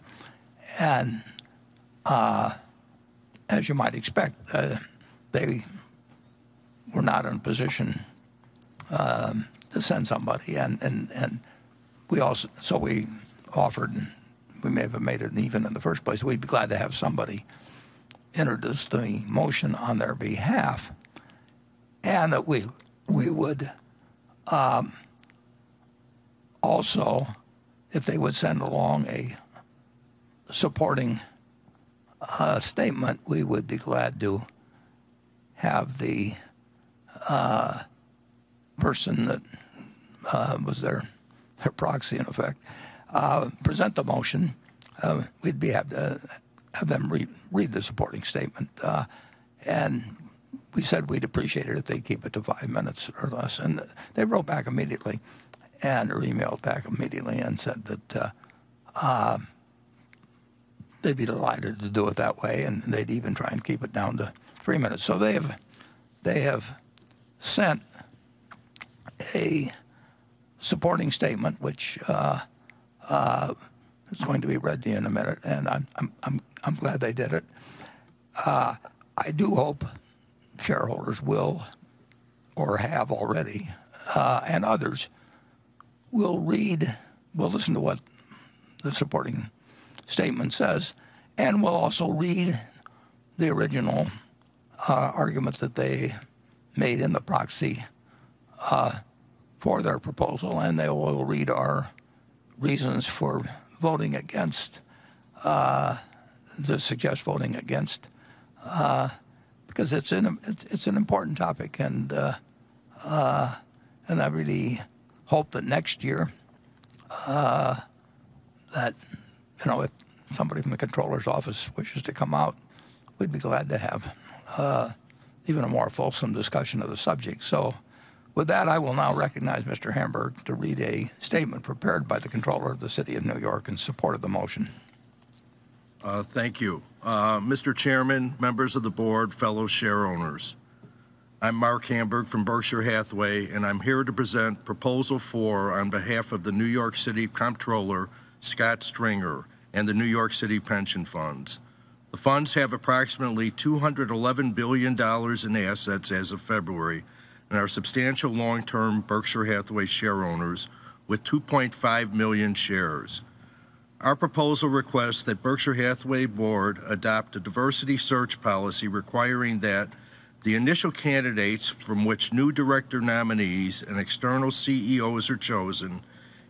And as you might expect, they were not in a position to send somebody, and we offered, and we may have made it even in the first place, we'd be glad to have somebody introduce the motion on their behalf, and that we would also, if they would send along a supporting statement, we would be glad to have the person that was their proxy, in effect, present the motion. We'd have to have them read the supporting statement, and we said we'd appreciate it if they keep it to 5 minutes or less. And they wrote back immediately or emailed back immediately and said that they'd be delighted to do it that way, and they'd even try and keep it down to 3 minutes. So they have sent a supporting statement, which is going to be read to you in a minute, and I'm glad they did it. I do hope shareholders will, or have already, and others will listen to what the supporting statement says, and will also read the original argument that they made in the proxy for their proposal, and they will read our reasons for voting against, suggest voting against, because it's an important topic, and I really hope that next year that if somebody from the controller's office wishes to come out, we'd be glad to have even a more fulsome discussion of the subject. So with that, I will now recognize Mr. Hamburg to read a statement prepared by the Comptroller of the City of New York in support of the motion. Thank you. Mr. Chairman, members of the board, fellow share owners. I'm Mark Hamburg from Berkshire Hathaway, and I'm here to present Proposal 4 on behalf of the New York City Comptroller, Scott Stringer, and the New York City pension funds. The funds have approximately $211 billion in assets as of February, and are substantial long-term Berkshire Hathaway share owners with 2.5 million shares. Our proposal requests that Berkshire Hathaway Board adopt a diversity search policy requiring that the initial candidates from which new director nominees and external CEOs are chosen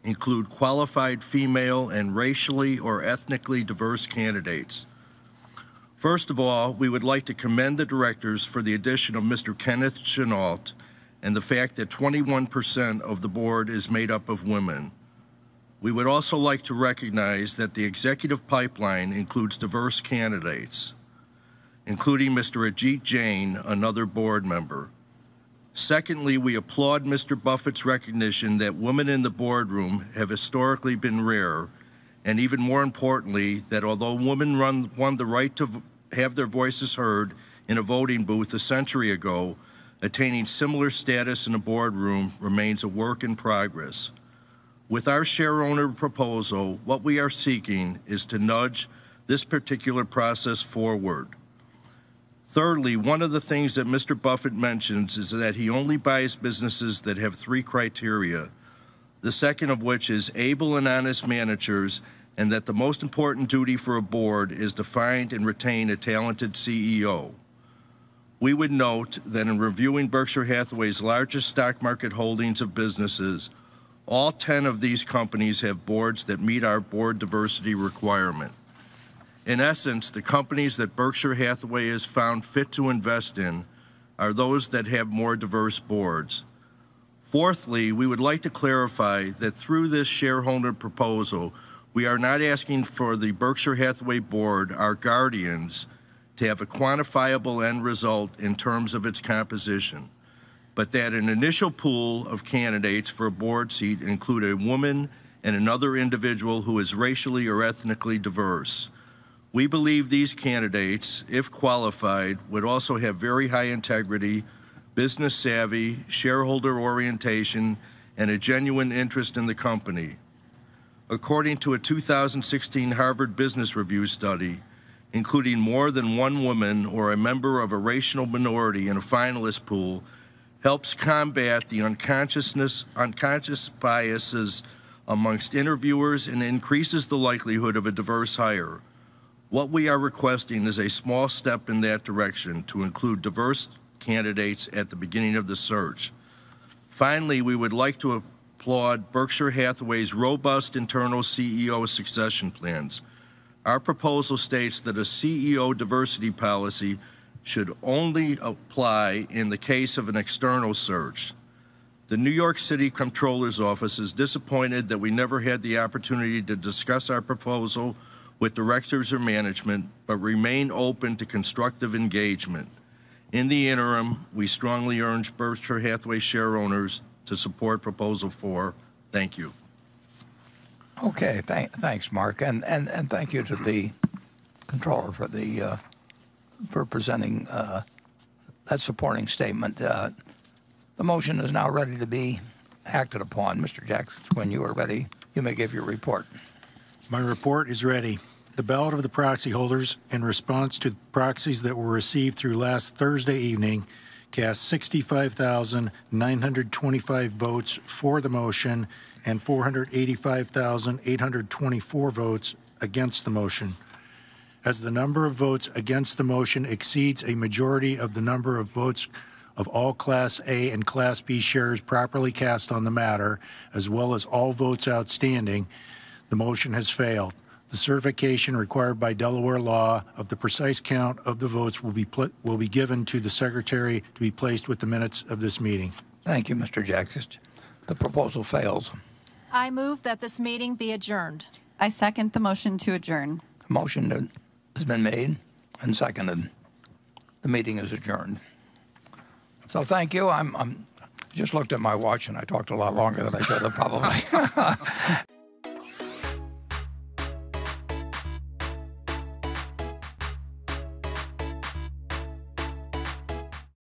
include qualified female and racially or ethnically diverse candidates. First of all, we would like to commend the directors for the addition of Mr. Kenneth Chenault and the fact that 21% of the board is made up of women. We would also like to recognize that the executive pipeline includes diverse candidates, including Mr. Ajit Jain, another board member. Secondly, we applaud Mr. Buffett's recognition that women in the boardroom have historically been rare, and even more importantly, that although women won the right to have their voices heard in a voting booth a century ago, attaining similar status in a boardroom remains a work in progress. With our share owner proposal, what we are seeking is to nudge this particular process forward. Thirdly, one of the things that Mr. Buffett mentions is that he only buys businesses that have 3 criteria, the second of which is able and honest managers, and that the most important duty for a board is to find and retain a talented CEO. We would note that in reviewing Berkshire Hathaway's largest stock market holdings of businesses, all 10 of these companies have boards that meet our board diversity requirement. In essence, the companies that Berkshire Hathaway has found fit to invest in are those that have more diverse boards. Fourthly, we would like to clarify that through this shareholder proposal, we are not asking for the Berkshire Hathaway board, our guardians, to have a quantifiable end result in terms of its composition, but that an initial pool of candidates for a board seat include a woman and another individual who is racially or ethnically diverse. We believe these candidates, if qualified, would also have very high integrity, business savvy, shareholder orientation, and a genuine interest in the company. According to a 2016 Harvard Business Review study, including more than one woman or a member of a racial minority in a finalist pool helps combat the unconscious biases amongst interviewers and increases the likelihood of a diverse hire. What we are requesting is a small step in that direction to include diverse candidates at the beginning of the search. Finally, we would like to applaud Berkshire Hathaway's robust internal CEO succession plans. Our proposal states that a CEO diversity policy should only apply in the case of an external search. The New York City Comptroller's Office is disappointed that we never had the opportunity to discuss our proposal with directors or management, but remain open to constructive engagement. In the interim, we strongly urge Berkshire Hathaway share owners to support Proposal 4. Thank you. Okay, thanks, Mark, and thank you to the controller for presenting that supporting statement. The motion is now ready to be acted upon. Mr. Jackson, when you are ready, you may give your report. My report is ready. The ballot of the proxy holders in response to proxies that were received through last Thursday evening cast 65,925 votes for the motion and 485,824 votes against the motion. As the number of votes against the motion exceeds a majority of the number of votes of all Class A and Class B shares properly cast on the matter, as well as all votes outstanding, the motion has failed. The certification required by Delaware law of the precise count of the votes will be given to the Secretary to be placed with the minutes of this meeting. Thank you, Mr. Jackson. The proposal fails. I move that this meeting be adjourned. I second the motion to adjourn. A motion has been made and seconded. The meeting is adjourned. So thank you. I'm just looked at my watch and I talked a lot longer than I should have probably.